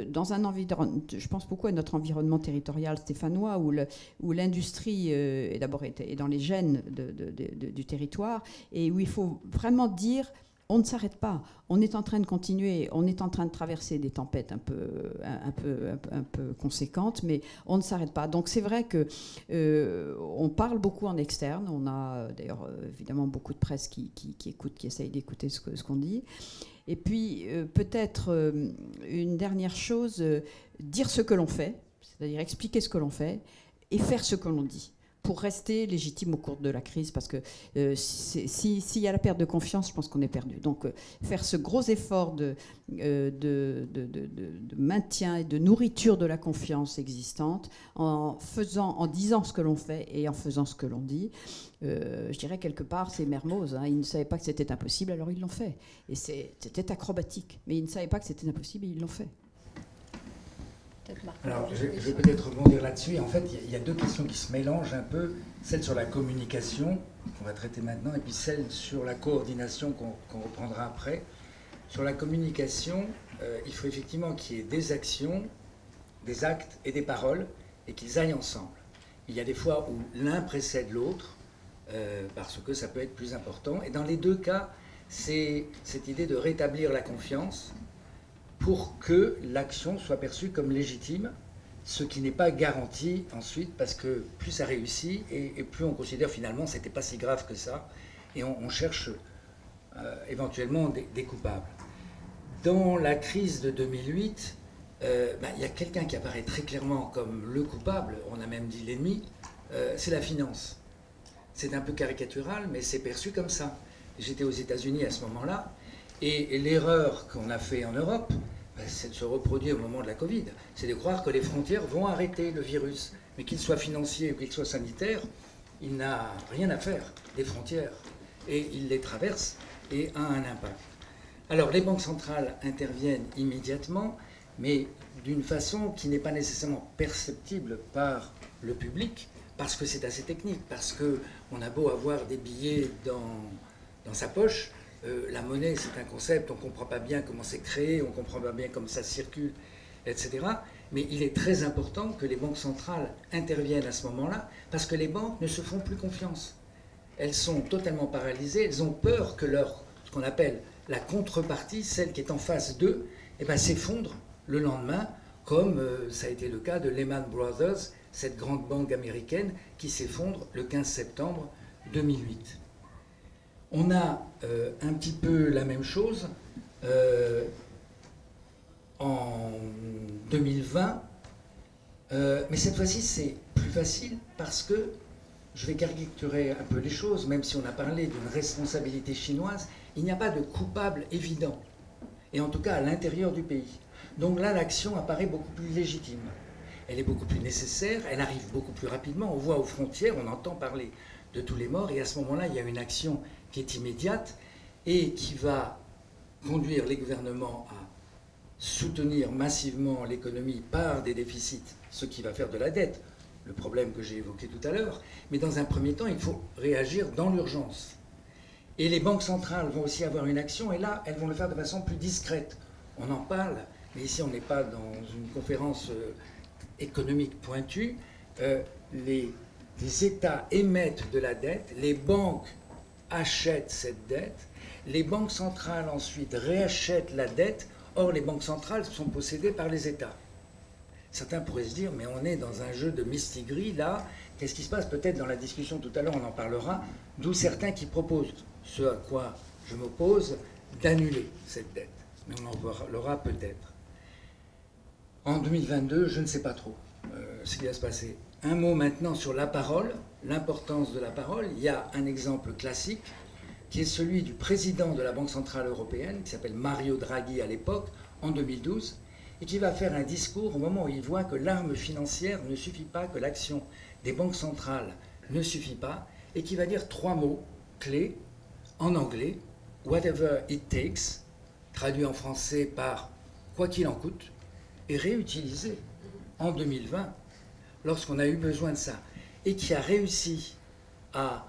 dans un environnement. Je pense beaucoup à notre environnement territorial stéphanois, où l'industrie est d'abord dans les gènes du territoire, et où il faut vraiment dire: on ne s'arrête pas, on est en train de continuer, on est en train de traverser des tempêtes un peu conséquentes, mais on ne s'arrête pas. Donc c'est vrai que on parle beaucoup en externe. On a d'ailleurs évidemment beaucoup de presse qui écoute, qui essaye d'écouter ce qu'on dit. Et puis peut-être une dernière chose, dire ce que l'on fait, c'est-à-dire expliquer ce que l'on fait et faire ce que l'on dit, pour rester légitime au cours de la crise, parce que s'il y a la perte de confiance, je pense qu'on est perdu. Donc faire ce gros effort de maintien et de nourriture de la confiance existante, en disant ce que l'on fait et en faisant ce que l'on dit. Je dirais quelque part, c'est Mermoz, hein, ils ne savaient pas que c'était impossible, alors ils l'ont fait. Et c'était acrobatique, mais ils ne savaient pas que c'était impossible et ils l'ont fait. Alors, je vais peut-être rebondir là-dessus. En fait, il y a deux questions qui se mélangent un peu. Celle sur la communication, qu'on va traiter maintenant, et puis celle sur la coordination, qu'on reprendra après. Sur la communication, il faut effectivement qu'il y ait des actions, des actes et des paroles, et qu'ils aillent ensemble. Il y a des fois où l'un précède l'autre, parce que ça peut être plus important. Et dans les deux cas, c'est cette idée de rétablir la confiance, pour que l'action soit perçue comme légitime, ce qui n'est pas garanti ensuite, parce que plus ça réussit, et plus on considère finalement que ce n'était pas si grave que ça, et on cherche éventuellement des coupables. Dans la crise de 2008, il y a quelqu'un qui apparaît très clairement comme le coupable, on a même dit l'ennemi, c'est la finance. C'est un peu caricatural, mais c'est perçu comme ça. J'étais aux États-Unis à ce moment-là, et l'erreur qu'on a fait en Europe, c'est de se reproduire au moment de la Covid. C'est de croire que les frontières vont arrêter le virus. Mais qu'il soit financier ou qu'il soit sanitaire, il n'a rien à faire des frontières. Et il les traverse et a un impact. Alors les banques centrales interviennent immédiatement, mais d'une façon qui n'est pas nécessairement perceptible par le public, parce que c'est assez technique, parce qu'on a beau avoir des billets dans sa poche, la monnaie, c'est un concept, on ne comprend pas bien comment c'est créé, on ne comprend pas bien comment ça circule, etc. Mais il est très important que les banques centrales interviennent à ce moment-là, parce que les banques ne se font plus confiance. Elles sont totalement paralysées, elles ont peur que ce qu'on appelle la contrepartie, celle qui est en face d'eux, s'effondre le lendemain, comme ça a été le cas de Lehman Brothers, cette grande banque américaine qui s'effondre le 15 septembre 2008. On a un petit peu la même chose en 2020, mais cette fois-ci c'est plus facile parce que, je vais caricaturer un peu les choses, même si on a parlé d'une responsabilité chinoise, il n'y a pas de coupable évident, et en tout cas à l'intérieur du pays. Donc là, l'action apparaît beaucoup plus légitime. Elle est beaucoup plus nécessaire, elle arrive beaucoup plus rapidement, on voit aux frontières, on entend parler de tous les morts, et à ce moment-là, il y a une action qui est immédiate, et qui va conduire les gouvernements à soutenir massivement l'économie par des déficits, ce qui va faire de la dette, le problème que j'ai évoqué tout à l'heure. Mais dans un premier temps, il faut réagir dans l'urgence. Et les banques centrales vont aussi avoir une action, et là, elles vont le faire de façon plus discrète. On en parle, mais ici, on n'est pas dans une conférence économique pointue. Les États émettent de la dette, les banques achètent cette dette, les banques centrales ensuite réachètent la dette. Or, les banques centrales sont possédées par les États. Certains pourraient se dire, mais on est dans un jeu de mistigris, là. Qu'est-ce qui se passe? Peut-être dans la discussion tout à l'heure, on en parlera. D'où certains qui proposent, ce à quoi je m'oppose, d'annuler cette dette. Mais on en parlera peut-être. En 2022, je ne sais pas trop ce qui va se passer. Un mot maintenant sur la parole, l'importance de la parole. Il y a un exemple classique, qui est celui du président de la Banque Centrale Européenne, qui s'appelle Mario Draghi à l'époque, en 2012, et qui va faire un discours au moment où il voit que l'arme financière ne suffit pas, que l'action des banques centrales ne suffit pas, et qui va dire 3 mots clés en anglais, « whatever it takes », traduit en français par « quoi qu'il en coûte », et réutilisé en 2020, lorsqu'on a eu besoin de ça, et qui a réussi à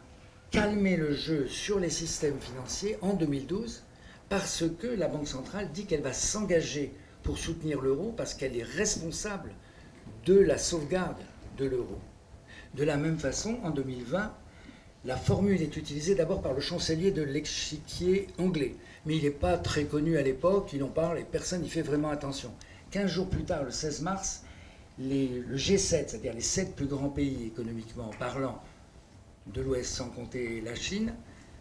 calmer le jeu sur les systèmes financiers en 2012 parce que la Banque centrale dit qu'elle va s'engager pour soutenir l'euro parce qu'elle est responsable de la sauvegarde de l'euro. De la même façon, en 2020, la formule est utilisée d'abord par le chancelier de l'échiquier anglais. Mais il n'est pas très connu à l'époque, il en parle et personne n'y fait vraiment attention. 15 jours plus tard, le 16 mars, le G7, c'est-à-dire les 7 plus grands pays économiquement parlant de l'Ouest, sans compter la Chine,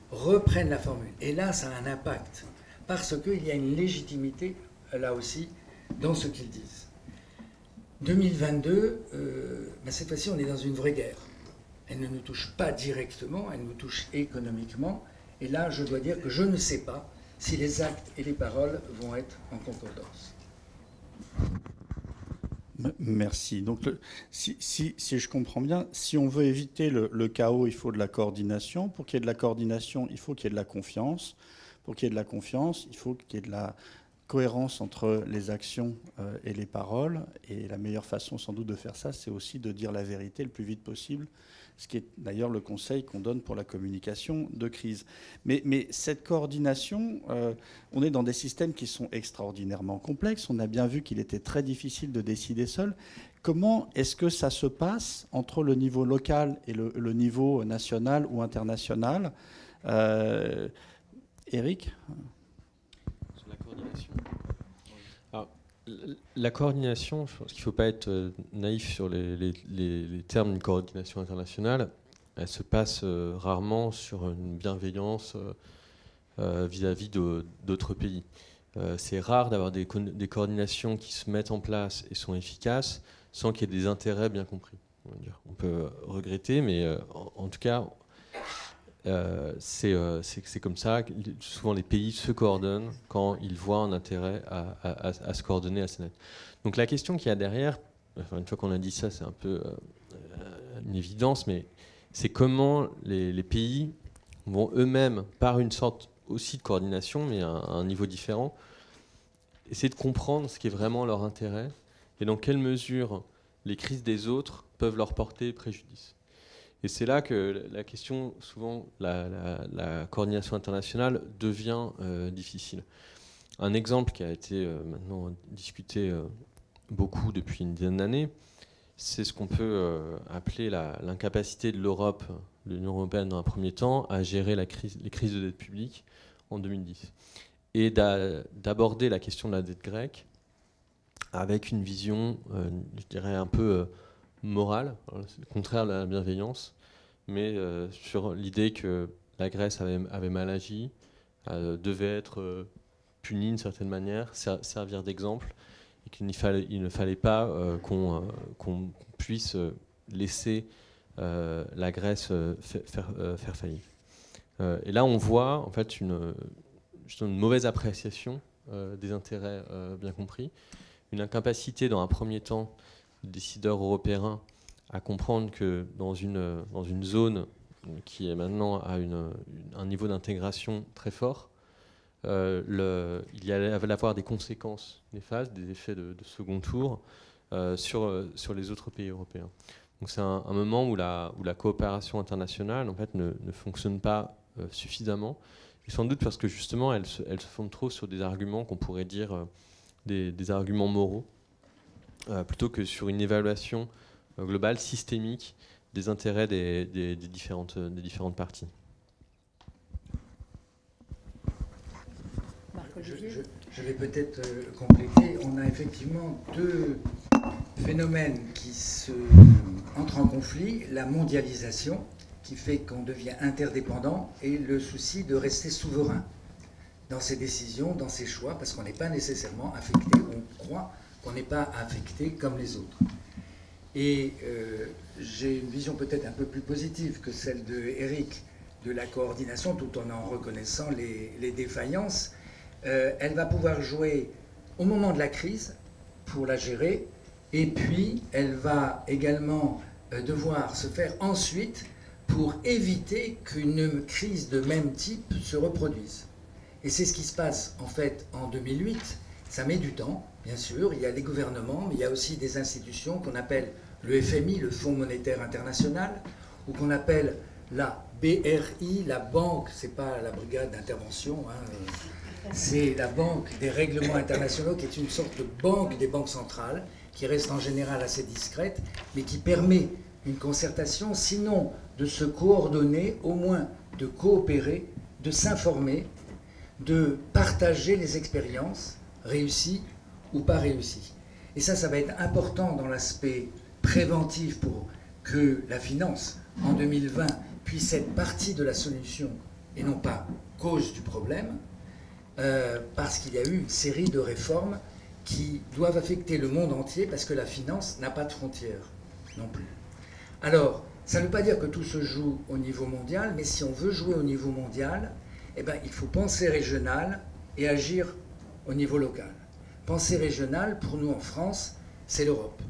reprennent la formule. Et là, ça a un impact, parce qu'il y a une légitimité, là aussi, dans ce qu'ils disent. 2022, cette fois-ci, on est dans une vraie guerre. Elle ne nous touche pas directement, elle nous touche économiquement. Et là, je dois dire que je ne sais pas si les actes et les paroles vont être en concordance. Merci. Donc, si je comprends bien, si on veut éviter le chaos, il faut de la coordination. Pour qu'il y ait de la coordination, il faut qu'il y ait de la confiance. Pour qu'il y ait de la confiance, il faut qu'il y ait de la cohérence entre les actions et les paroles. Et la meilleure façon, sans doute, de faire ça, c'est aussi de dire la vérité le plus vite possible, ce qui est d'ailleurs le conseil qu'on donne pour la communication de crise. Mais cette coordination, on est dans des systèmes qui sont extraordinairement complexes. On a bien vu qu'il était très difficile de décider seul. Comment est-ce que ça se passe entre le niveau local et le niveau national ou international? Eric? Sur la coordination. Alors, la coordination, je pense qu'il ne faut pas être naïf sur les termes d'une coordination internationale. Elle se passe rarement sur une bienveillance vis-à-vis d'autres pays. C'est rare d'avoir des coordinations qui se mettent en place et sont efficaces sans qu'il y ait des intérêts bien compris. On peut regretter, mais en tout cas, c'est comme ça. Souvent, les pays se coordonnent quand ils voient un intérêt à se coordonner assez net. Donc la question qu'il y a derrière, enfin, une fois qu'on a dit ça, c'est un peu une évidence, mais c'est comment les pays vont eux-mêmes, par une sorte aussi de coordination, mais à un niveau différent, essayer de comprendre ce qui est vraiment leur intérêt et dans quelle mesure les crises des autres peuvent leur porter préjudice. Et c'est là que la question, souvent, la coordination internationale devient difficile. Un exemple qui a été maintenant discuté beaucoup depuis une dizaine d'années, c'est ce qu'on peut appeler l'incapacité de l'Europe, de l'Union européenne dans un premier temps, à gérer les crises de dette publique en 2010. Et d'aborder la question de la dette grecque avec une vision, je dirais, un peu morale, c'est le contraire de la bienveillance, mais sur l'idée que la Grèce avait mal agi, devait être punie d'une certaine manière, servir d'exemple, et qu'il ne fallait pas qu'on puisse laisser la Grèce faire faillite. Et là, on voit en fait une mauvaise appréciation des intérêts bien compris, une incapacité dans un premier temps des décideurs européens à comprendre que dans une zone qui est maintenant à un niveau d'intégration très fort, il y allait avoir des conséquences néfastes, des effets de second tour sur les autres pays européens. Donc c'est un moment où la coopération internationale en fait, ne fonctionne pas suffisamment, et sans doute parce que justement elle se fonde trop sur des arguments qu'on pourrait dire des arguments moraux, plutôt que sur une évaluation globale, systémique, des intérêts des différentes parties. Je vais peut-être compléter. On a effectivement deux phénomènes qui entrent en conflit. La mondialisation, qui fait qu'on devient interdépendant, et le souci de rester souverain dans ses décisions, dans ses choix, parce qu'on n'est pas nécessairement affecté, on croit qu'on n'est pas affecté comme les autres. Et j'ai une vision peut-être un peu plus positive que celle de Eric de la coordination, tout en reconnaissant les défaillances. Elle va pouvoir jouer au moment de la crise pour la gérer, et puis elle va également devoir se faire ensuite pour éviter qu'une crise de même type se reproduise. Et c'est ce qui se passe en fait en 2008. Ça met du temps, bien sûr. Il y a les gouvernements, mais il y a aussi des institutions qu'on appelle le FMI, le Fonds monétaire international, ou qu'on appelle la BRI, la banque, c'est pas la brigade d'intervention, hein, c'est la banque des règlements internationaux, qui est une sorte de banque des banques centrales, qui reste en général assez discrète, mais qui permet une concertation, sinon de se coordonner, au moins de coopérer, de s'informer, de partager les expériences, réussies ou pas réussies. Et ça va être important dans l'aspect préventif pour que la finance, en 2020, puisse être partie de la solution et non pas cause du problème, parce qu'il y a eu une série de réformes qui doivent affecter le monde entier, parce que la finance n'a pas de frontières non plus. Alors, ça ne veut pas dire que tout se joue au niveau mondial, mais si on veut jouer au niveau mondial, eh ben, il faut penser régional et agir au niveau local. Penser régional, pour nous en France, c'est l'Europe.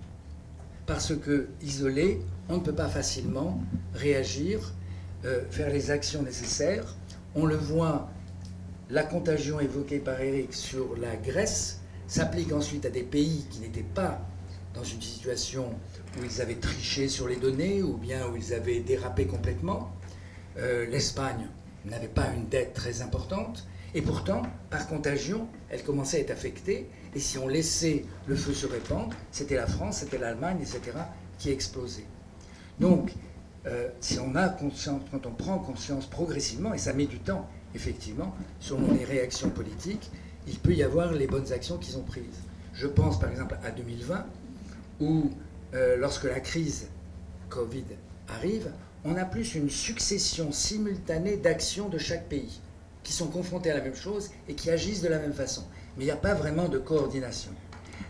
Parce que, isolé, on ne peut pas facilement réagir, faire les actions nécessaires. On le voit, la contagion évoquée par Eric sur la Grèce s'applique ensuite à des pays qui n'étaient pas dans une situation où ils avaient triché sur les données ou bien où ils avaient dérapé complètement. L'Espagne n'avait pas une dette très importante, et pourtant, par contagion, elle commençait à être affectée, et si on laissait le feu se répandre, c'était la France, c'était l'Allemagne, etc., qui explosaient. Donc, si on a conscience, quand on prend conscience progressivement, et ça met du temps, effectivement, selon les réactions politiques, il peut y avoir les bonnes actions qu'ils ont prises. Je pense par exemple à 2020, où lorsque la crise Covid arrive, on a plus une succession simultanée d'actions de chaque pays, qui sont confrontés à la même chose et qui agissent de la même façon. Mais il n'y a pas vraiment de coordination.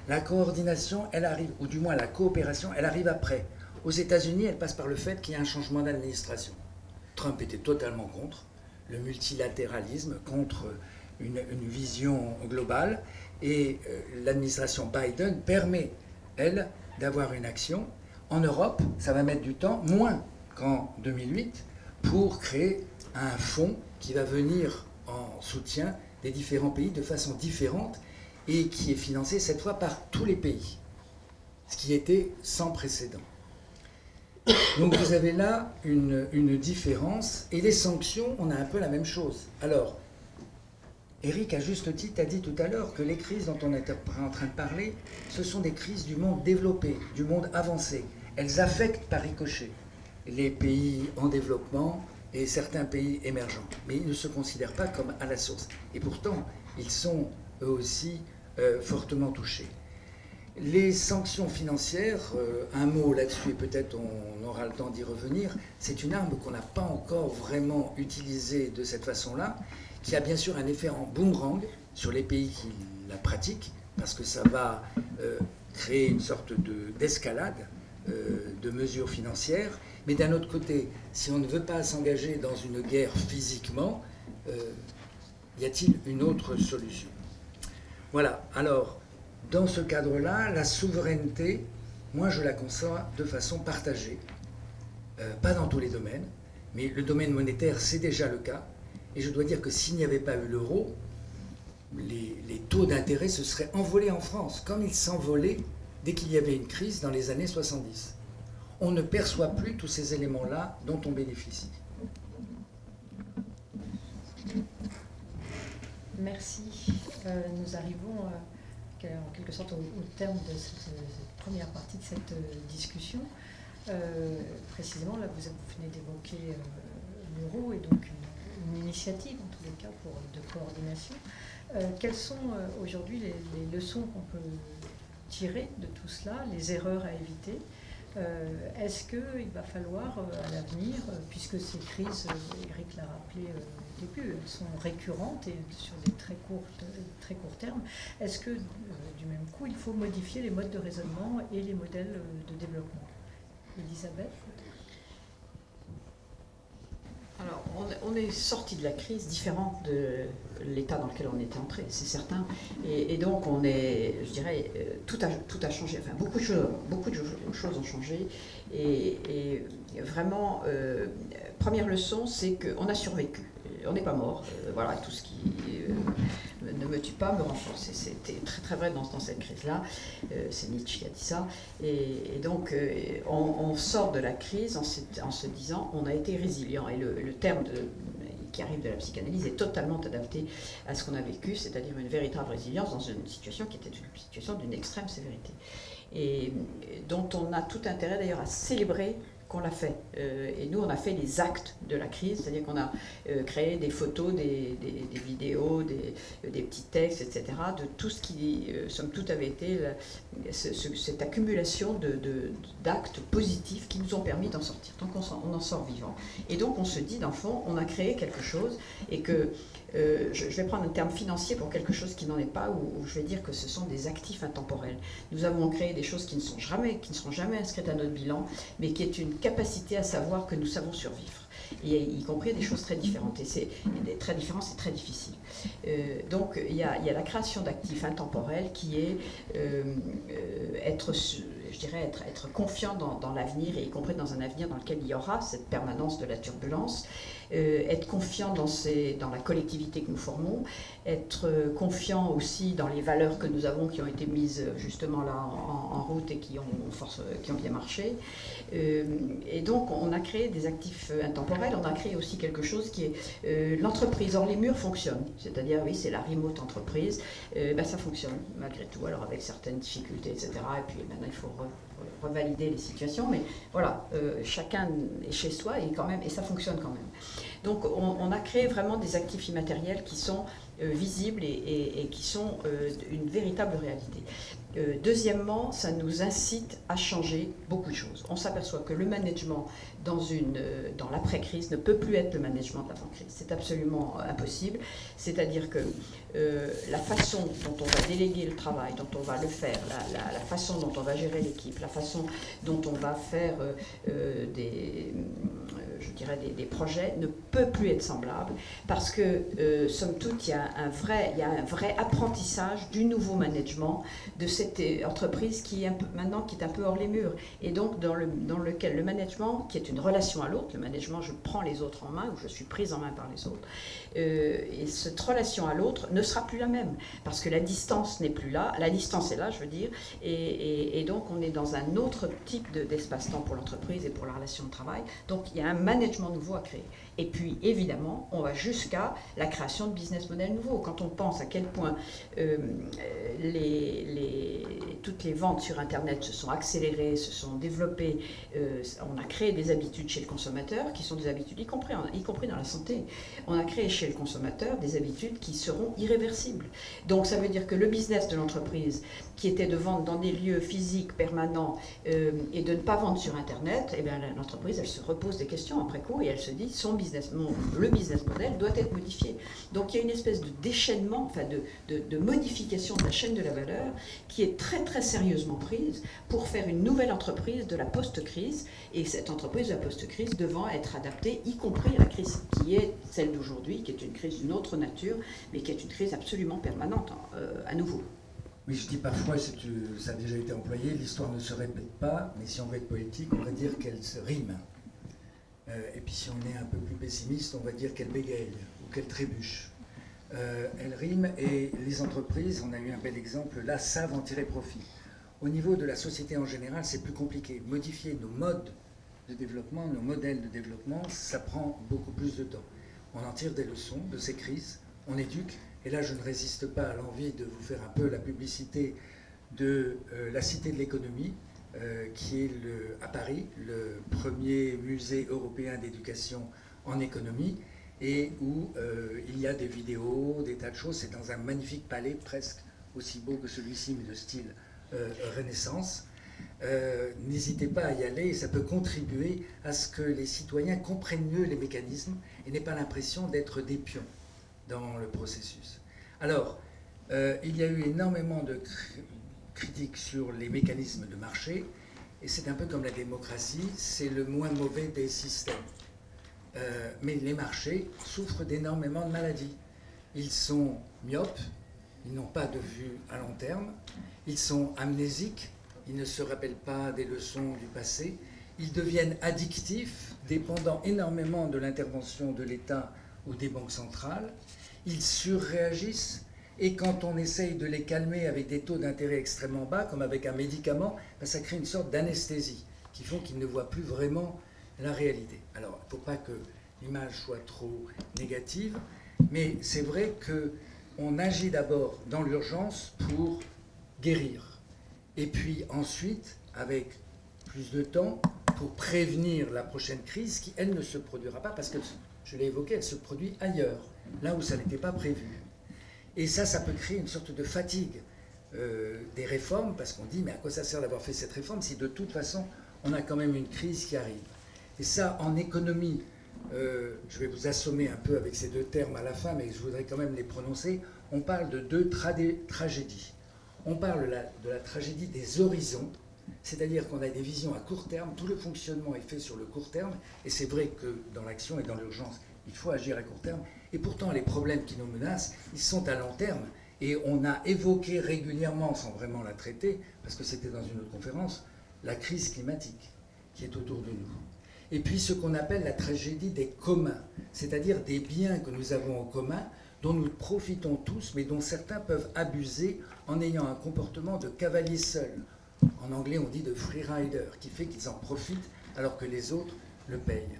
La coordination, elle arrive, ou du moins la coopération, elle arrive après. Aux États-Unis, elle passe par le fait qu'il y a un changement d'administration. Trump était totalement contre le multilatéralisme, contre une vision globale, et l'administration Biden permet, elle, d'avoir une action. En Europe, ça va mettre du temps, moins qu'en 2008, pour créer un fonds qui va venir en soutien des différents pays de façon différente et qui est financé cette fois par tous les pays, ce qui était sans précédent. Donc vous avez là une différence, et les sanctions, on a un peu la même chose. Alors, Eric, à juste titre, a dit tout à l'heure que les crises dont on est en train de parler, ce sont des crises du monde développé, du monde avancé. Elles affectent par ricochet les pays en développement et certains pays émergents. Mais ils ne se considèrent pas comme à la source. Et pourtant, ils sont eux aussi fortement touchés. Les sanctions financières, un mot là-dessus, et peut-être on aura le temps d'y revenir, c'est une arme qu'on n'a pas encore vraiment utilisée de cette façon-là, qui a bien sûr un effet en boomerang sur les pays qui la pratiquent, parce que ça va créer une sorte d'escalade de mesures financières. Mais d'un autre côté, si on ne veut pas s'engager dans une guerre physiquement, y a-t-il une autre solution? Voilà. Alors, dans ce cadre-là, la souveraineté, moi je la conçois de façon partagée. Pas dans tous les domaines, mais le domaine monétaire, c'est déjà le cas. Et je dois dire que s'il n'y avait pas eu l'euro, les taux d'intérêt se seraient envolés en France, comme ils s'envolaient dès qu'il y avait une crise dans les années 70. On ne perçoit plus tous ces éléments-là dont on bénéficie. Merci. Nous arrivons en quelque sorte au terme de cette première partie de cette discussion. Précisément, là, vous venez d'évoquer l'euro et donc une initiative, en tous les cas, de coordination. Quelles sont aujourd'hui les leçons qu'on peut tirer de tout cela, les erreurs à éviter? Est-ce qu'il va falloir à l'avenir, puisque ces crises, Eric l'a rappelé au début, elles sont récurrentes et sur des très courts termes, est-ce que du même coup il faut modifier les modes de raisonnement et les modèles de développement? Elisabeth? Alors, on est sorti de la crise différente de l'état dans lequel on était entré, c'est certain. Et donc, on est, je dirais, tout a changé. Enfin, beaucoup de choses ont changé. Et vraiment, première leçon, c'est qu'on a survécu. On n'est pas mort. Voilà, tout ce qui ne me tue pas me renforce. Et c'était très très vrai dans cette crise-là. C'est Nietzsche qui a dit ça. Et donc, on sort de la crise en se disant on a été résilient. Et le terme qui arrive de la psychanalyse est totalement adapté à ce qu'on a vécu, c'est-à-dire une véritable résilience dans une situation qui était une situation d'une extrême sévérité. Et dont on a tout intérêt d'ailleurs à célébrer qu'on l'a fait. Et nous, on a fait les actes de la crise, c'est-à-dire qu'on a créé des photos, des vidéos, des petits textes, etc., de tout ce qui, somme toute, avait été cette accumulation d'actes positifs qui nous ont permis d'en sortir. Donc on en sort vivant. Et donc on se dit, dans le fond, on a créé quelque chose et que je vais prendre un terme financier pour quelque chose qui n'en est pas, où je vais dire que ce sont des actifs intemporels. Nous avons créé des choses qui ne seront jamais inscrites à notre bilan, mais qui est une capacité à savoir que nous savons survivre, et y compris des choses très différentes. Et c'est très différent, c'est très difficile. Donc il y a la création d'actifs intemporels qui est être confiant dans l'avenir, et y compris dans un avenir dans lequel il y aura cette permanence de la turbulence. Être confiant dans la collectivité que nous formons, être confiant aussi dans les valeurs que nous avons qui ont été mises justement là en route et qui ont bien marché. Et donc on a créé des actifs intemporels, on a créé aussi quelque chose qui est l'entreprise hors les murs fonctionne, c'est-à-dire oui, c'est la remote entreprise, ça fonctionne malgré tout, alors avec certaines difficultés, etc. Et puis maintenant il faut revalider les situations, mais voilà, chacun est chez soi et ça fonctionne quand même. Donc on a créé vraiment des actifs immatériels qui sont visibles et qui sont une véritable réalité. Deuxièmement, ça nous incite à changer beaucoup de choses. On s'aperçoit que le management dans l'après-crise ne peut plus être le management de l'avant-crise. C'est absolument impossible. C'est-à-dire que la façon dont on va déléguer le travail, dont on va le faire, la façon dont on va gérer l'équipe, la façon dont on va faire des projets ne peut plus être semblable, parce que, somme toute, il y a un vrai apprentissage du nouveau management de cette entreprise qui est un peu hors les murs, et donc dans lequel le management, qui est une relation à l'autre, le management, je prends les autres en main, ou je suis prise en main par les autres, et cette relation à l'autre ne sera plus la même, parce que la distance n'est plus là, la distance est là, je veux dire, et donc on est dans un autre type d'espace-temps pour l'entreprise et pour la relation de travail. Donc il y a un management nouveau à créer. Et puis évidemment, on va jusqu'à la création de business models nouveaux. Quand on pense à quel point toutes les ventes sur Internet se sont accélérées, se sont développées, on a créé des habitudes chez le consommateur qui sont des habitudes, y compris dans la santé. On a créé chez le consommateur des habitudes qui seront irréversibles. Donc ça veut dire que le business de l'entreprise, qui était de vendre dans des lieux physiques permanents et de ne pas vendre sur Internet, l'entreprise, elle se repose des questions après coup et elle se dit le business model doit être modifié. Donc il y a une espèce de déchaînement, enfin de modification de la chaîne de la valeur qui est très très sérieusement prise pour faire une nouvelle entreprise de la post-crise, et cette entreprise de la post-crise devant être adaptée, y compris à la crise qui est celle d'aujourd'hui, qui est une crise d'une autre nature, mais qui est une crise absolument permanente à nouveau. Oui, je dis parfois, ça a déjà été employé, l'histoire ne se répète pas, mais si on veut être poétique, on va dire qu'elle se rime. Et puis si on est un peu plus pessimiste, on va dire qu'elle bégaye ou qu'elle trébuche. elles riment, et les entreprises, on a eu un bel exemple là, savent en tirer profit. Au niveau de la société en général, c'est plus compliqué. Modifier nos modes de développement, nos modèles de développement, ça prend beaucoup plus de temps. On en tire des leçons de ces crises, on éduque, et là je ne résiste pas à l'envie de vous faire un peu la publicité de la Cité de l'économie, qui est à Paris, le premier musée européen d'éducation en économie, et où il y a des vidéos, des tas de choses. C'est dans un magnifique palais, presque aussi beau que celui-ci, mais de style Renaissance. N'hésitez pas à y aller, et ça peut contribuer à ce que les citoyens comprennent mieux les mécanismes et n'aient pas l'impression d'être des pions dans le processus. Alors, il y a eu énormément de critiques sur les mécanismes de marché, et c'est un peu comme la démocratie, c'est le moins mauvais des systèmes. Mais les marchés souffrent d'énormément de maladies. Ils sont myopes, ils n'ont pas de vue à long terme, ils sont amnésiques, ils ne se rappellent pas des leçons du passé, ils deviennent addictifs, dépendant énormément de l'intervention de l'État ou des banques centrales, ils surréagissent, et quand on essaye de les calmer avec des taux d'intérêt extrêmement bas, comme avec un médicament, ben ça crée une sorte d'anesthésie qui font qu'ils ne voient plus vraiment la réalité. Alors, il ne faut pas que l'image soit trop négative, mais c'est vrai qu'on agit d'abord dans l'urgence pour guérir. Et puis ensuite, avec plus de temps, pour prévenir la prochaine crise qui, elle, ne se produira pas, parce que, je l'ai évoqué, elle se produit ailleurs, là où ça n'était pas prévu. Et ça peut créer une sorte de fatigue des réformes, parce qu'on dit, mais à quoi ça sert d'avoir fait cette réforme si de toute façon, on a quand même une crise qui arrive. Et ça, en économie, je vais vous assommer un peu avec ces deux termes à la fin, mais je voudrais quand même les prononcer. On parle de deux tragédies. On parle de la tragédie des horizons, c'est-à-dire qu'on a des visions à court terme, tout le fonctionnement est fait sur le court terme, et c'est vrai que dans l'action et dans l'urgence, il faut agir à court terme, et pourtant les problèmes qui nous menacent, ils sont à long terme, et on a évoqué régulièrement, sans vraiment la traiter, parce que c'était dans une autre conférence, la crise climatique qui est autour de nous. Et puis ce qu'on appelle la tragédie des communs, c'est-à-dire des biens que nous avons en commun, dont nous profitons tous, mais dont certains peuvent abuser en ayant un comportement de cavalier seul. En anglais, on dit de free rider, qui fait qu'ils en profitent alors que les autres le payent.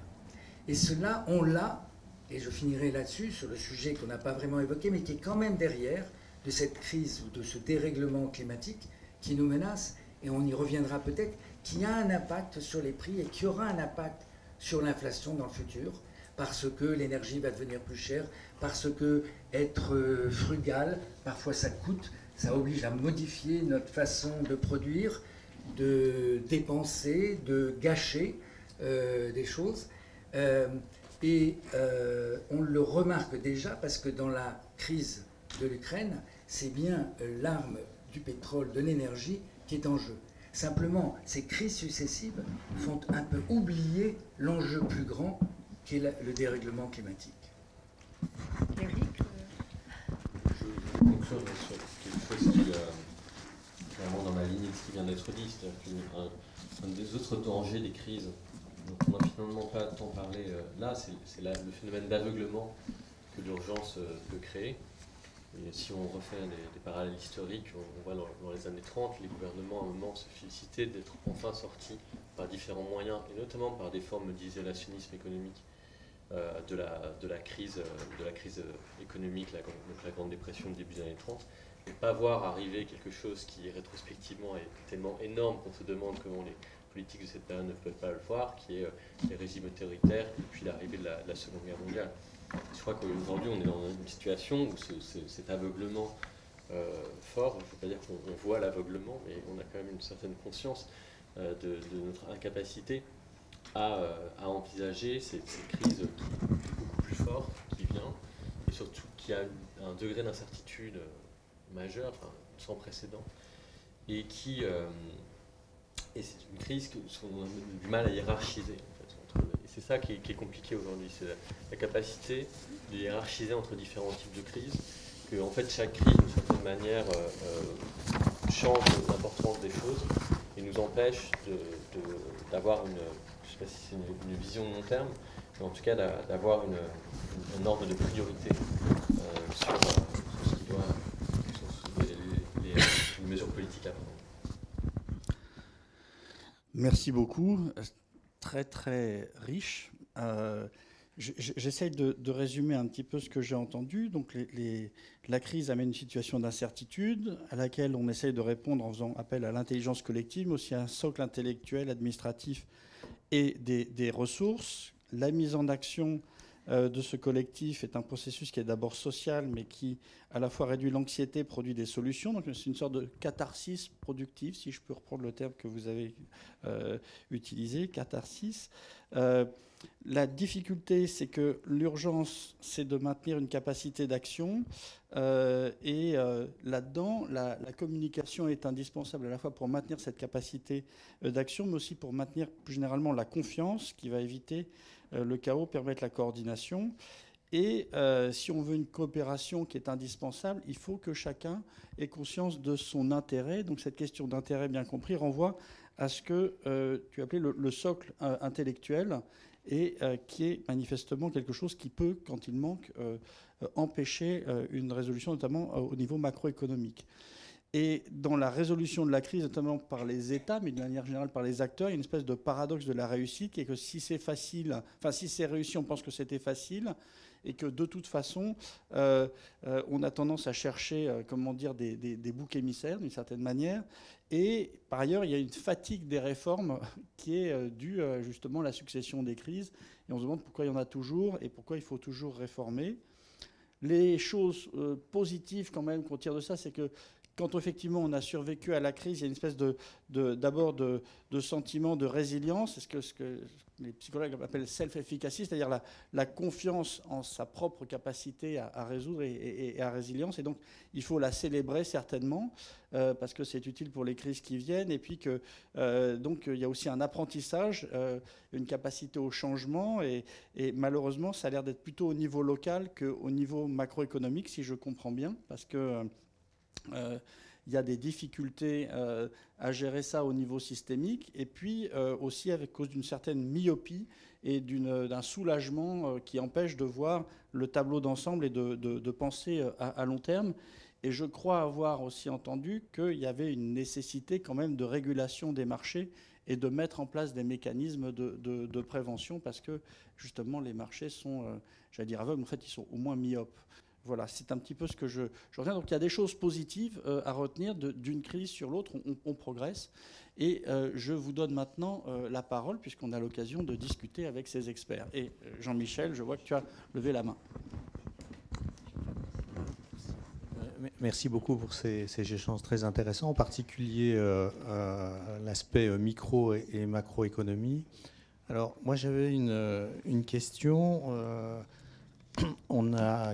Et cela, on l'a, et je finirai là-dessus, sur le sujet qu'on n'a pas vraiment évoqué, mais qui est quand même derrière de cette crise ou de ce dérèglement climatique qui nous menace, et on y reviendra peut-être, qui a un impact sur les prix et qui aura un impact sur l'inflation dans le futur, parce que l'énergie va devenir plus chère, parce que être frugal, parfois ça coûte, ça oblige à modifier notre façon de produire, de dépenser, de gâcher des choses. Et on le remarque déjà parce que dans la crise de l'Ukraine, c'est bien l'arme du pétrole, de l'énergie qui est en jeu. Simplement, ces crises successives font un peu oublier l'enjeu plus grand qui est le dérèglement climatique. Eric, Je conclure sur quelque chose qui est vraiment dans la ligne de ce qui vient d'être dit, c'est-à-dire qu'un des autres dangers des crises dont on n'a finalement pas tant parlé là, c'est le phénomène d'aveuglement que l'urgence peut créer. Et si on refait des parallèles historiques, on voit dans les années 30, les gouvernements à un moment se félicitaient d'être enfin sortis par différents moyens, et notamment par des formes d'isolationnisme économique de la crise économique, donc la Grande Dépression du début des années 30, et pas voir arriver quelque chose qui rétrospectivement est tellement énorme qu'on se demande comment les politiques de cette période ne peuvent pas le voir, qui est les régimes autoritaires et puis l'arrivée de la Seconde Guerre mondiale. Je crois qu'aujourd'hui, on est dans une situation où cet aveuglement fort, je ne veux pas dire qu'on voit l'aveuglement, mais on a quand même une certaine conscience de notre incapacité à envisager cette crise qui est beaucoup plus forte, qui vient, et surtout qui a un degré d'incertitude majeur, enfin, sans précédent, et c'est une crise qu'on a du mal à hiérarchiser. Et c'est ça qui est compliqué aujourd'hui, c'est la capacité de hiérarchiser entre différents types de crises, que en fait chaque crise, d'une certaine manière, change l'importance des choses et nous empêche d'avoir je ne sais pas si c'est une vision de long terme, mais en tout cas d'avoir un ordre de priorité sur ce qui doit, sur les mesures politiques à prendre. Merci beaucoup. Très, très riche. J'essaye de résumer un petit peu ce que j'ai entendu. Donc, la crise amène une situation d'incertitude à laquelle on essaye de répondre en faisant appel à l'intelligence collective, mais aussi à un socle intellectuel, administratif et des ressources. La mise en action de ce collectif est un processus qui est d'abord social, mais qui, à la fois, réduit l'anxiété, produit des solutions. Donc, c'est une sorte de catharsis productive, si je peux reprendre le terme que vous avez utilisé, catharsis. La difficulté, c'est que l'urgence, c'est de maintenir une capacité d'action. Et là-dedans, la communication est indispensable à la fois pour maintenir cette capacité d'action, mais aussi pour maintenir plus généralement la confiance qui va éviter le chaos, permettre la coordination. Et si on veut une coopération qui est indispensable, il faut que chacun ait conscience de son intérêt. Donc cette question d'intérêt bien compris renvoie à ce que tu appelais le socle intellectuel, et qui est manifestement quelque chose qui peut, quand il manque, empêcher une résolution, notamment au niveau macroéconomique. Et dans la résolution de la crise, notamment par les États, mais de manière générale par les acteurs, il y a une espèce de paradoxe de la réussite, qui est que si c'est facile, enfin si c'est réussi, on pense que c'était facile, et que de toute façon, on a tendance à chercher, comment dire, des boucs émissaires, d'une certaine manière. Et par ailleurs, il y a une fatigue des réformes qui est due justement à la succession des crises. Et on se demande pourquoi il y en a toujours et pourquoi il faut toujours réformer. Les choses positives quand même qu'on tire de ça, c'est que quand effectivement on a survécu à la crise, il y a une espèce d'abord de sentiment de résilience, ce que les psychologues appellent self-efficacy, c'est-à-dire la confiance en sa propre capacité à résoudre et à résilience. Et donc il faut la célébrer certainement, parce que c'est utile pour les crises qui viennent. Et puis que donc il y a aussi un apprentissage, une capacité au changement. Et malheureusement, ça a l'air d'être plutôt au niveau local qu'au niveau macroéconomique, si je comprends bien, parce que il y a des difficultés à gérer ça au niveau systémique, et puis aussi à cause d'une certaine myopie et d'un soulagement qui empêche de voir le tableau d'ensemble et de penser à long terme. Et je crois avoir aussi entendu qu'il y avait une nécessité quand même de régulation des marchés et de mettre en place des mécanismes de prévention, parce que justement les marchés sont, j'allais dire aveugles, mais en fait ils sont au moins myopes. Voilà, c'est un petit peu ce que je retiens. Donc il y a des choses positives à retenir d'une crise sur l'autre. On progresse. Et je vous donne maintenant la parole, puisqu'on a l'occasion de discuter avec ces experts. Et Jean-Michel, je vois que tu as levé la main. Merci beaucoup pour ces échanges très intéressants, en particulier l'aspect micro et macroéconomie. Alors moi j'avais une question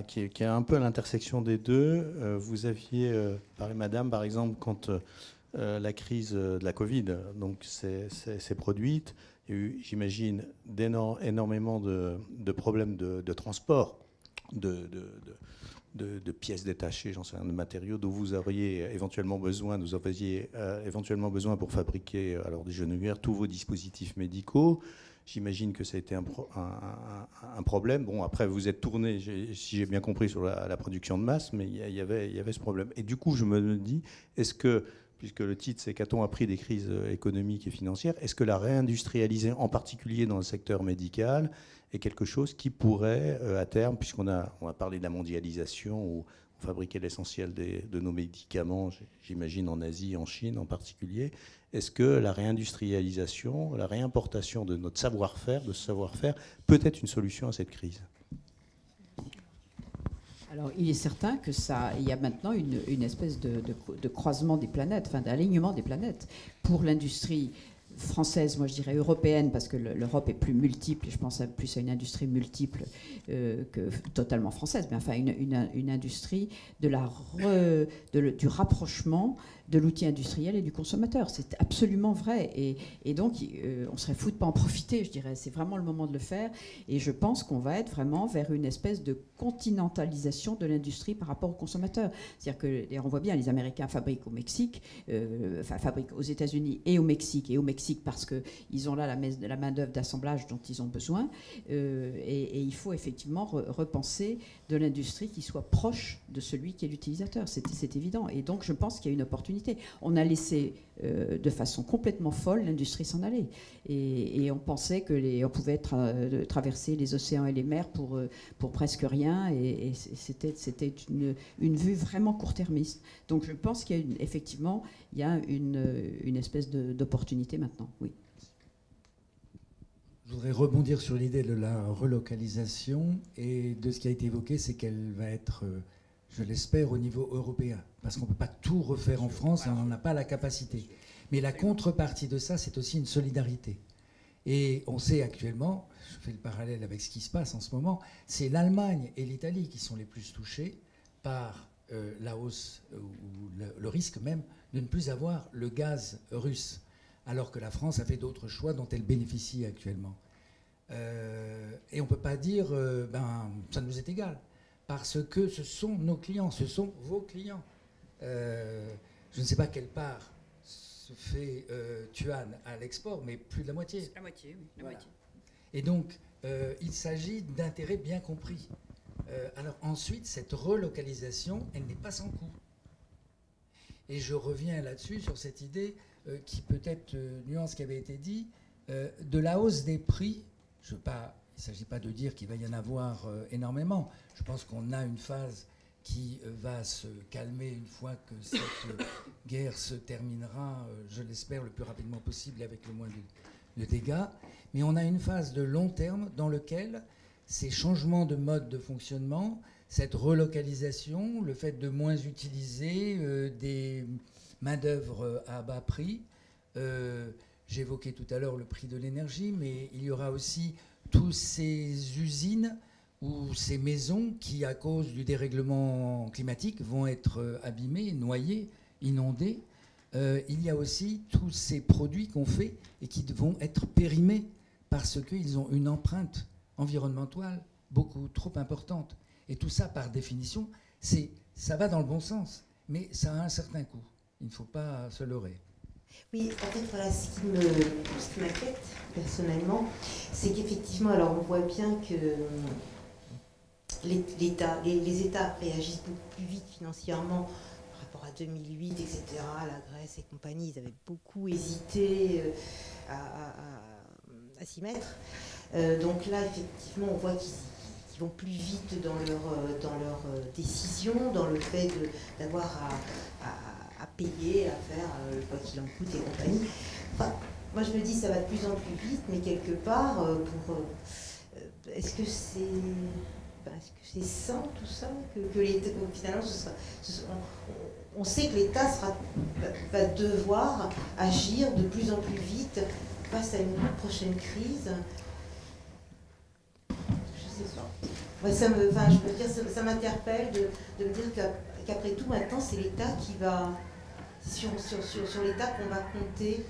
qui est un peu à l'intersection des deux. Vous aviez parlé, madame, par exemple, quand la crise de la Covid s'est produite, il y a eu, j'imagine, énormément de problèmes de transport, de pièces détachées, j'en sais rien, de matériaux dont vous auriez éventuellement besoin, pour fabriquer des genouillères, tous vos dispositifs médicaux. J'imagine que ça a été un problème. Bon, après, vous êtes tourné, si j'ai bien compris, sur la production de masse, mais il y avait ce problème. Et du coup, je me dis, est-ce que, puisque le titre, c'est qu'a-t-on appris des crises économiques et financières, est-ce que la réindustrialiser, en particulier dans le secteur médical, est quelque chose qui pourrait, à terme, puisqu'on a parlé de la mondialisation, où on fabriquait l'essentiel de nos médicaments, j'imagine en Asie, en Chine en particulier, est-ce que la réindustrialisation, la réimportation de notre savoir-faire, de ce savoir-faire, peut être une solution à cette crise ? Alors, il est certain que il y a maintenant une espèce de croisement des planètes, enfin d'alignement des planètes. Pour l'industrie française, moi je dirais européenne, parce que l'Europe est plus multiple, et je pense plus à une industrie multiple que totalement française, mais enfin une industrie du rapprochement de l'outil industriel et du consommateur. C'est absolument vrai. Et donc, on serait fou de ne pas en profiter, je dirais. C'est vraiment le moment de le faire. Et je pense qu'on va être vraiment vers une espèce de continentalisation de l'industrie par rapport aux consommateurs. C'est-à-dire que, on voit bien, les Américains fabriquent au Mexique, fabriquent aux États-Unis et au Mexique parce qu'ils ont là la main-d'œuvre d'assemblage dont ils ont besoin. Et il faut effectivement repenser de l'industrie qui soit proche de celui qui est l'utilisateur. C'est évident. Et donc, je pense qu'il y a une opportunité. On a laissé de façon complètement folle l'industrie s'en aller. Et on pensait qu'on pouvait traverser les océans et les mers pour presque rien. Et c'était une vue vraiment court-termiste. Donc, je pense qu'effectivement, il y a une espèce d'opportunité maintenant. Oui. Je voudrais rebondir sur l'idée de la relocalisation et de ce qui a été évoqué, c'est qu'elle va être, je l'espère, au niveau européen. Parce qu'on ne peut pas tout refaire en France et on n'en a pas la capacité. Mais la contrepartie de ça, c'est aussi une solidarité. Et on sait actuellement, je fais le parallèle avec ce qui se passe en ce moment, c'est l'Allemagne et l'Italie qui sont les plus touchés par la hausse ou le risque même de ne plus avoir le gaz russe, alors que la France a fait d'autres choix dont elle bénéficie actuellement. Et on ne peut pas dire ça nous est égal, parce que ce sont nos clients, ce sont vos clients. Je ne sais pas quelle part se fait Tuan à l'export, mais plus de la moitié. La moitié, oui. La moitié. Et donc, il s'agit d'intérêts bien compris. Alors ensuite, cette relocalisation, elle n'est pas sans coût. Et je reviens là-dessus, sur cette idée qui peut-être nuance ce qui avait été dit, de la hausse des prix. Il ne s'agit pas de dire qu'il va y en avoir énormément. Je pense qu'on a une phase qui va se calmer une fois que cette guerre se terminera, je l'espère, le plus rapidement possible avec le moins de dégâts. Mais on a une phase de long terme dans laquelle ces changements de mode de fonctionnement, cette relocalisation, le fait de moins utiliser des main-d'œuvre à bas prix. J'évoquais tout à l'heure le prix de l'énergie, mais il y aura aussi toutes ces usines ou ces maisons qui, à cause du dérèglement climatique, vont être abîmées, noyées, inondées. Il y a aussi tous ces produits qu'on fait et qui vont être périmés parce qu'ils ont une empreinte environnementale beaucoup trop importante. Et tout ça, par définition, ça va dans le bon sens, mais ça a un certain coût. Il ne faut pas se leurrer. Oui, en fait, voilà, ce qui m'inquiète personnellement, c'est qu'effectivement, alors on voit bien que les États réagissent beaucoup plus vite financièrement par rapport à 2008, etc. La Grèce et compagnie, ils avaient beaucoup hésité à s'y mettre. Donc là, effectivement, on voit qu'ils vont plus vite dans leur décision, dans le fait d'avoir à payer, à faire quoi qu'il en coûte et compagnie. Enfin, moi, je me dis ça va de plus en plus vite, mais quelque part, est-ce que c'est sain tout ça que l'État, finalement, on sait que l'État va devoir agir de plus en plus vite face à une prochaine crise. Je sais pas. Moi, ça m'interpelle de me dire qu'après tout, maintenant, c'est l'État qui va sur l'État qu'on va compter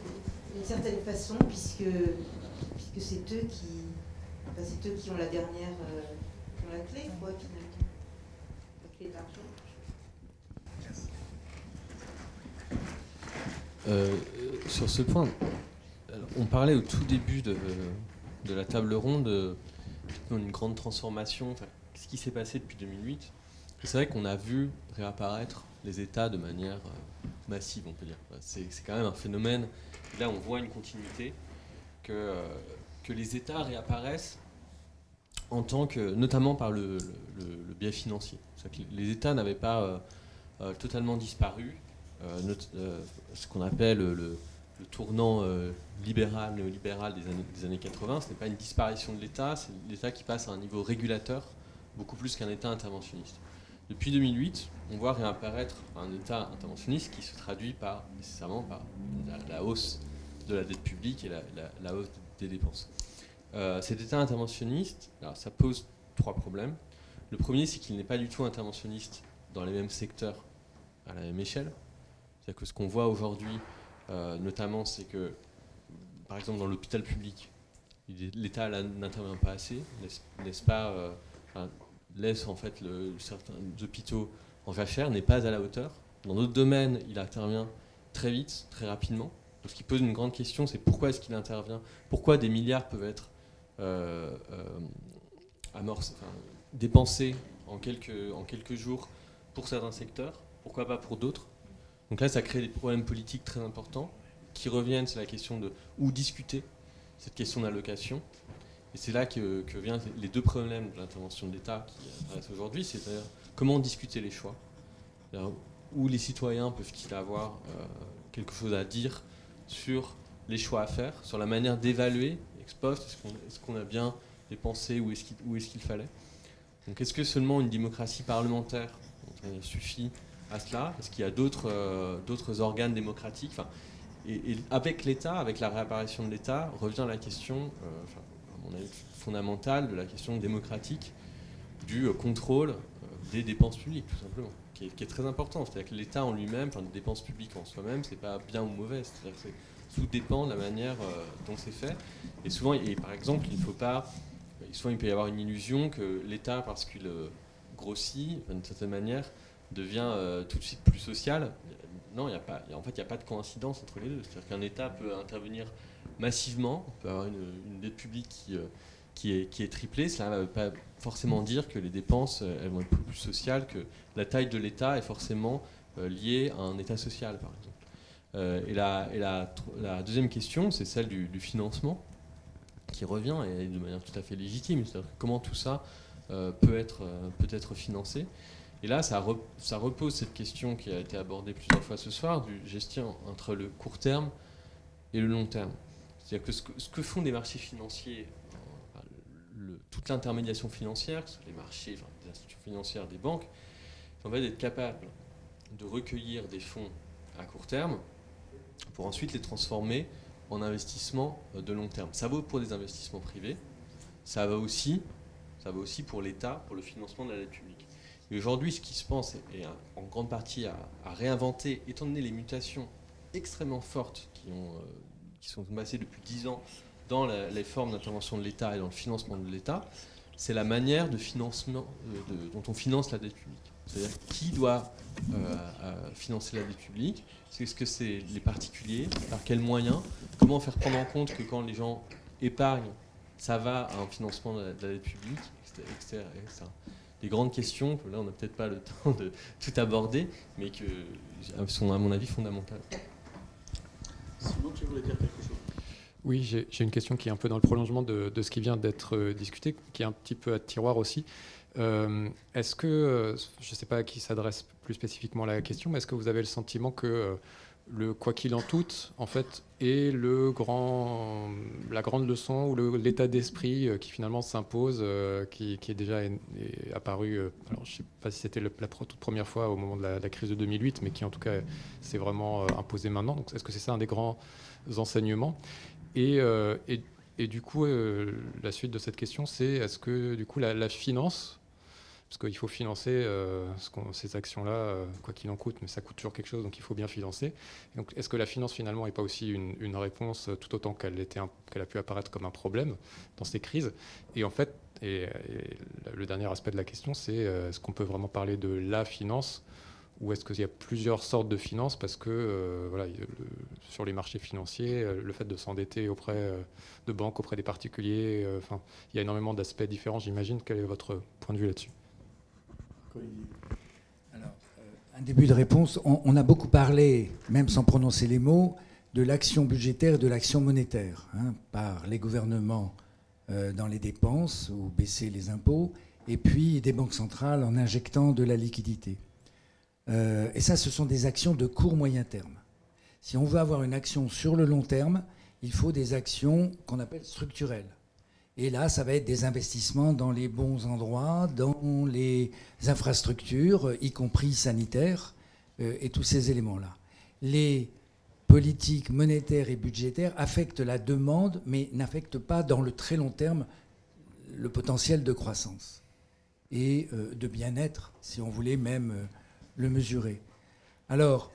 d'une certaine façon, puisque c'est eux qui ont la dernière qui ont la clé, quoi, finalement. La clé d'argent. Sur ce point, on parlait au tout début de la table ronde d'une grande transformation, ce qui s'est passé depuis 2008. C'est vrai qu'on a vu réapparaître les États de manière massive, on peut dire. C'est quand même un phénomène. Là, on voit une continuité, que les États réapparaissent en tant que, notamment par le biais financier. Que les États n'avaient pas totalement disparu. Ce qu'on appelle le tournant libéral, néolibéral des années 80, ce n'est pas une disparition de l'État, c'est l'État qui passe à un niveau régulateur, beaucoup plus qu'un État interventionniste. Depuis 2008, on voit réapparaître un État interventionniste qui se traduit nécessairement par la hausse de la dette publique et la hausse des dépenses. Cet État interventionniste, alors ça pose 3 problèmes. Le premier, c'est qu'il n'est pas du tout interventionniste dans les mêmes secteurs à la même échelle. C'est-à-dire que ce qu'on voit aujourd'hui, notamment, c'est que, par exemple, dans l'hôpital public, l'État n'intervient pas assez, laisse en fait certains hôpitaux en jachère, n'est pas à la hauteur. Dans d'autres domaines, il intervient très vite, très rapidement. Donc, ce qui pose une grande question, c'est pourquoi est-ce qu'il intervient, pourquoi des milliards peuvent être dépensés en quelques jours pour certains secteurs, pourquoi pas pour d'autres. Donc là, ça crée des problèmes politiques très importants qui reviennent, c'est la question de où discuter cette question d'allocation. Et c'est là que viennent les deux problèmes de l'intervention de l'État qui apparaissent aujourd'hui, c'est-à-dire comment discuter les choix, où les citoyens peuvent-ils avoir quelque chose à dire sur les choix à faire, sur la manière d'évaluer ex post, est-ce qu'on a bien dépensé, où est-ce qu'il fallait. Donc est-ce que seulement une démocratie parlementaire suffit à cela? Est-ce qu'il y a d'autres organes démocratiques? Et avec l'État, avec la réapparition de l'État, revient la question, à mon avis, fondamentale de la question démocratique du contrôle des dépenses publiques, tout simplement, qui est très important. C'est-à-dire que l'État en lui-même, les dépenses publiques en soi-même, c'est pas bien ou mauvais. C'est-à-dire que tout dépend de la manière dont c'est fait. Et souvent, par exemple, souvent il peut y avoir une illusion que l'État, parce qu'il grossit, d'une certaine manière, devient tout de suite plus social. Non, il n'y a pas de coïncidence entre les deux. C'est-à-dire qu'un État peut intervenir massivement, on peut avoir une dette publique qui est triplée. Cela ne veut pas forcément dire que les dépenses elles vont être plus sociales, que la taille de l'État est forcément liée à un État social, par exemple. Et la deuxième question, c'est celle du financement, qui revient et de manière tout à fait légitime. C'est-à-dire comment tout ça peut être financé. Et là, ça repose cette question qui a été abordée plusieurs fois ce soir, du gestion entre le court terme et le long terme. C'est-à-dire que ce que font des marchés financiers, toute l'intermédiation financière, que ce soit les marchés, des institutions financières, des banques, en fait, d'être capable de recueillir des fonds à court terme pour ensuite les transformer en investissements de long terme. Ça vaut pour des investissements privés, ça va aussi pour l'État, pour le financement de la dette publique. Et aujourd'hui, ce qui se pense est en grande partie à réinventer, étant donné les mutations extrêmement fortes qui sont passées depuis 10 ans dans les formes d'intervention de l'État et dans le financement de l'État, c'est la manière de financement dont on finance la dette publique. C'est-à-dire qui doit financer la dette publique? Est-ce que c'est les particuliers? Par quels moyens? Comment faire prendre en compte que quand les gens épargnent, ça va à un financement de la dette publique, etc. Des grandes questions, que là on n'a peut-être pas le temps de tout aborder, mais qui sont à mon avis fondamentales. Simon, tu voulais dire quelque chose? Oui, j'ai une question qui est un peu dans le prolongement de ce qui vient d'être discuté, qui est un petit peu à tiroir aussi. Est-ce que, je ne sais pas à qui s'adresse plus spécifiquement la question, mais est-ce que vous avez le sentiment que le quoi qu'il en coûte, en fait, est la grande leçon ou l'état d'esprit qui finalement s'impose, qui est déjà apparu, alors je ne sais pas si c'était la toute première fois au moment de la crise de 2008, mais qui en tout cas s'est vraiment imposé maintenant. Donc est-ce que c'est ça un des grands enseignements? Et du coup, la suite de cette question, c'est est-ce que du coup la finance, parce qu'il faut financer ces actions-là, quoi qu'il en coûte, mais ça coûte toujours quelque chose, donc il faut bien financer. Donc, est-ce que la finance, finalement, n'est pas aussi une réponse, tout autant qu'elle a pu apparaître comme un problème dans ces crises? Et en fait, le dernier aspect de la question, c'est est-ce qu'on peut vraiment parler de la finance, ou est-ce qu'il y a plusieurs sortes de finances? Parce que sur les marchés financiers, le fait de s'endetter auprès de banques, auprès des particuliers, il y a énormément d'aspects différents, j'imagine. Quel est votre point de vue là-dessus? Alors, un début de réponse. On a beaucoup parlé, même sans prononcer les mots, de l'action budgétaire et de l'action monétaire, par les gouvernements dans les dépenses ou baisser les impôts, et puis des banques centrales en injectant de la liquidité. Et ça, ce sont des actions de court moyen terme. Si on veut avoir une action sur le long terme, il faut des actions qu'on appelle structurelles. Et là, ça va être des investissements dans les bons endroits, dans les infrastructures, y compris sanitaires, et tous ces éléments-là. Les politiques monétaires et budgétaires affectent la demande, mais n'affectent pas dans le très long terme le potentiel de croissance et de bien-être, si on voulait même le mesurer. Alors,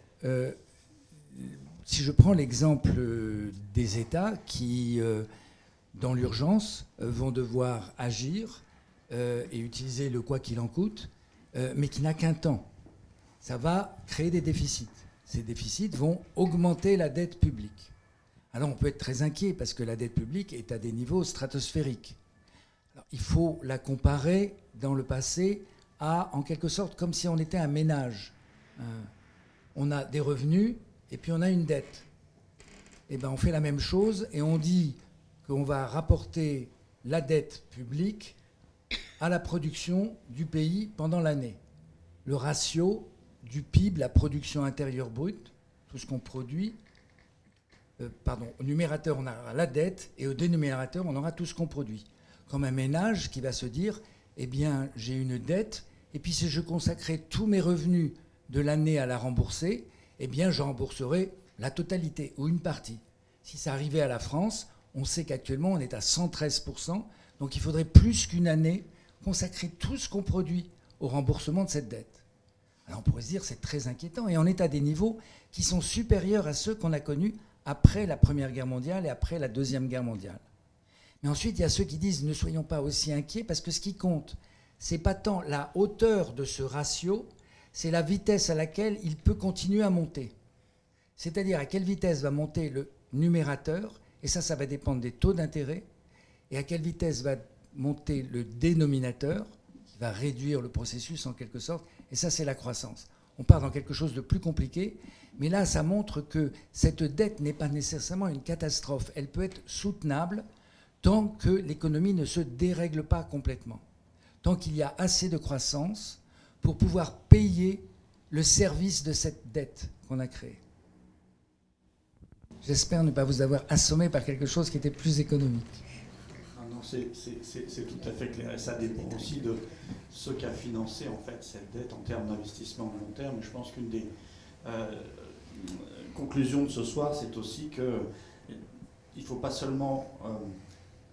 si je prends l'exemple des États qui, dans l'urgence, vont devoir agir et utiliser le quoi qu'il en coûte, mais qui n'a qu'un temps, ça va créer des déficits. Ces déficits vont augmenter la dette publique. Alors on peut être très inquiet parce que la dette publique est à des niveaux stratosphériques. Alors, il faut la comparer dans le passé à, en quelque sorte, comme si on était un ménage. On a des revenus et puis on a une dette. Et bien on fait la même chose et on dit qu'on va rapporter la dette publique à la production du pays pendant l'année. Le ratio du PIB, la production intérieure brute, tout ce qu'on produit, au numérateur on aura la dette et au dénominateur on aura tout ce qu'on produit. Comme un ménage qui va se dire, eh bien j'ai une dette et puis si je consacrais tous mes revenus de l'année à la rembourser, eh bien je rembourserai la totalité ou une partie. Si ça arrivait à la France, on sait qu'actuellement on est à 113%, donc il faudrait plus qu'une année consacrer tout ce qu'on produit au remboursement de cette dette. Alors on pourrait se dire c'est très inquiétant et on est à des niveaux qui sont supérieurs à ceux qu'on a connus après la Première Guerre mondiale et après la Deuxième Guerre mondiale. Mais ensuite il y a ceux qui disent ne soyons pas aussi inquiets parce que ce qui compte, c'est pas tant la hauteur de ce ratio, c'est la vitesse à laquelle il peut continuer à monter. C'est-à-dire à quelle vitesse va monter le numérateur, et ça va dépendre des taux d'intérêt, et à quelle vitesse va monter le dénominateur, qui va réduire le processus en quelque sorte, et ça c'est la croissance. On part dans quelque chose de plus compliqué, mais là ça montre que cette dette n'est pas nécessairement une catastrophe, elle peut être soutenable tant que l'économie ne se dérègle pas complètement, tant qu'il y a assez de croissance pour pouvoir payer le service de cette dette qu'on a créée. J'espère ne pas vous avoir assommé par quelque chose qui était plus économique. Non, c'est tout à fait clair. Et ça dépend aussi de ce qu'a financé en fait cette dette en termes d'investissement à long terme. Je pense qu'une des conclusions de ce soir, c'est aussi qu'il ne faut pas seulement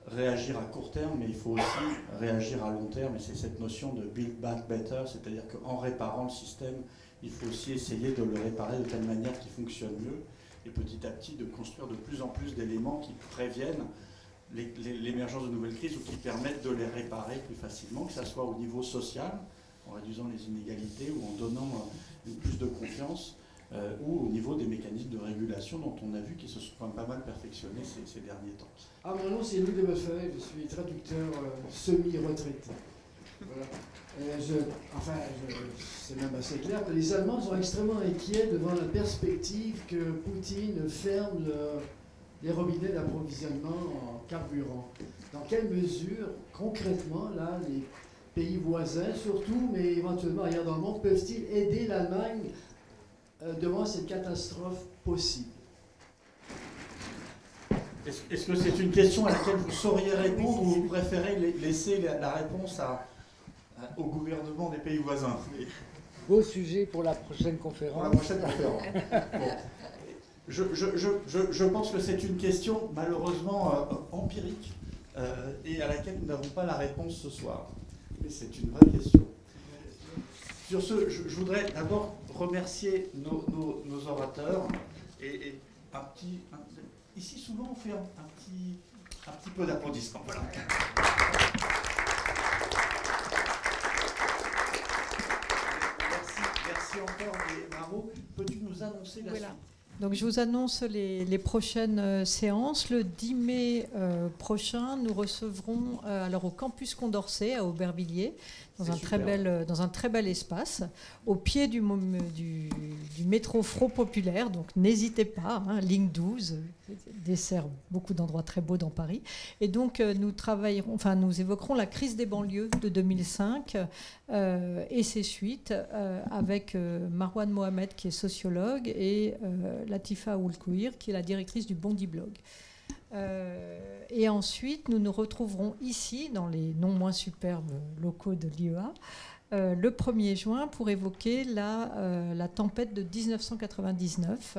réagir à court terme, mais il faut aussi réagir à long terme. Et c'est cette notion de build back better, c'est-à-dire qu'en réparant le système, il faut aussi essayer de le réparer de telle manière qu'il fonctionne mieux. Et petit à petit de construire de plus en plus d'éléments qui préviennent l'émergence de nouvelles crises ou qui permettent de les réparer plus facilement, que ce soit au niveau social, en réduisant les inégalités ou en donnant plus de confiance, ou au niveau des mécanismes de régulation dont on a vu qu'ils se sont quand même pas mal perfectionnés ces derniers temps. Ah, mon nom c'est Louis de Beffet, je suis traducteur semi-retraité. Voilà. C'est même assez clair que les Allemands sont extrêmement inquiets devant la perspective que Poutine ferme les robinets d'approvisionnement en carburant. Dans quelle mesure, concrètement, là, les pays voisins, surtout, mais éventuellement ailleurs dans le monde, peuvent-ils aider l'Allemagne devant cette catastrophe possible? Est-ce que c'est une question à laquelle vous sauriez répondre ou vous préférez laisser la réponse au gouvernement des pays voisins? Beau sujet pour la prochaine conférence. Pour la prochaine conférence. Bon. Je pense que c'est une question malheureusement empirique et à laquelle nous n'avons pas la réponse ce soir. Mais c'est une vraie question. Sur ce, je voudrais d'abord remercier nos orateurs et ici souvent on fait un petit peu d'applaudissements. Voilà. Merci encore et bravo. Peux-tu nous annoncer la suite? Donc je vous annonce les prochaines séances. Le 10 mai prochain, nous recevrons alors au campus Condorcet à Aubervilliers, dans un très bel espace, au pied du métro Front Populaire. Donc n'hésitez pas, ligne 12, dessert beaucoup d'endroits très beaux dans Paris. Et donc nous évoquerons la crise des banlieues de 2005 et ses suites avec Marwan Mohamed qui est sociologue et Latifa Oulkouir qui est la directrice du Bondi Blog. Et ensuite, nous nous retrouverons ici, dans les non moins superbes locaux de l'IEA, le 1er juin pour évoquer la tempête de 1999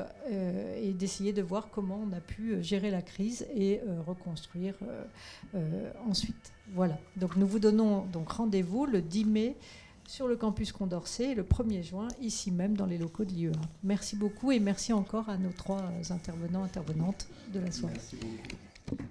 et d'essayer de voir comment on a pu gérer la crise et reconstruire ensuite. Voilà. Donc nous vous donnons donc rendez-vous le 10 mai sur le campus Condorcet le 1er juin, ici même dans les locaux de l'IEA. Merci beaucoup et merci encore à nos 3 intervenants, intervenantes de la soirée. Merci beaucoup.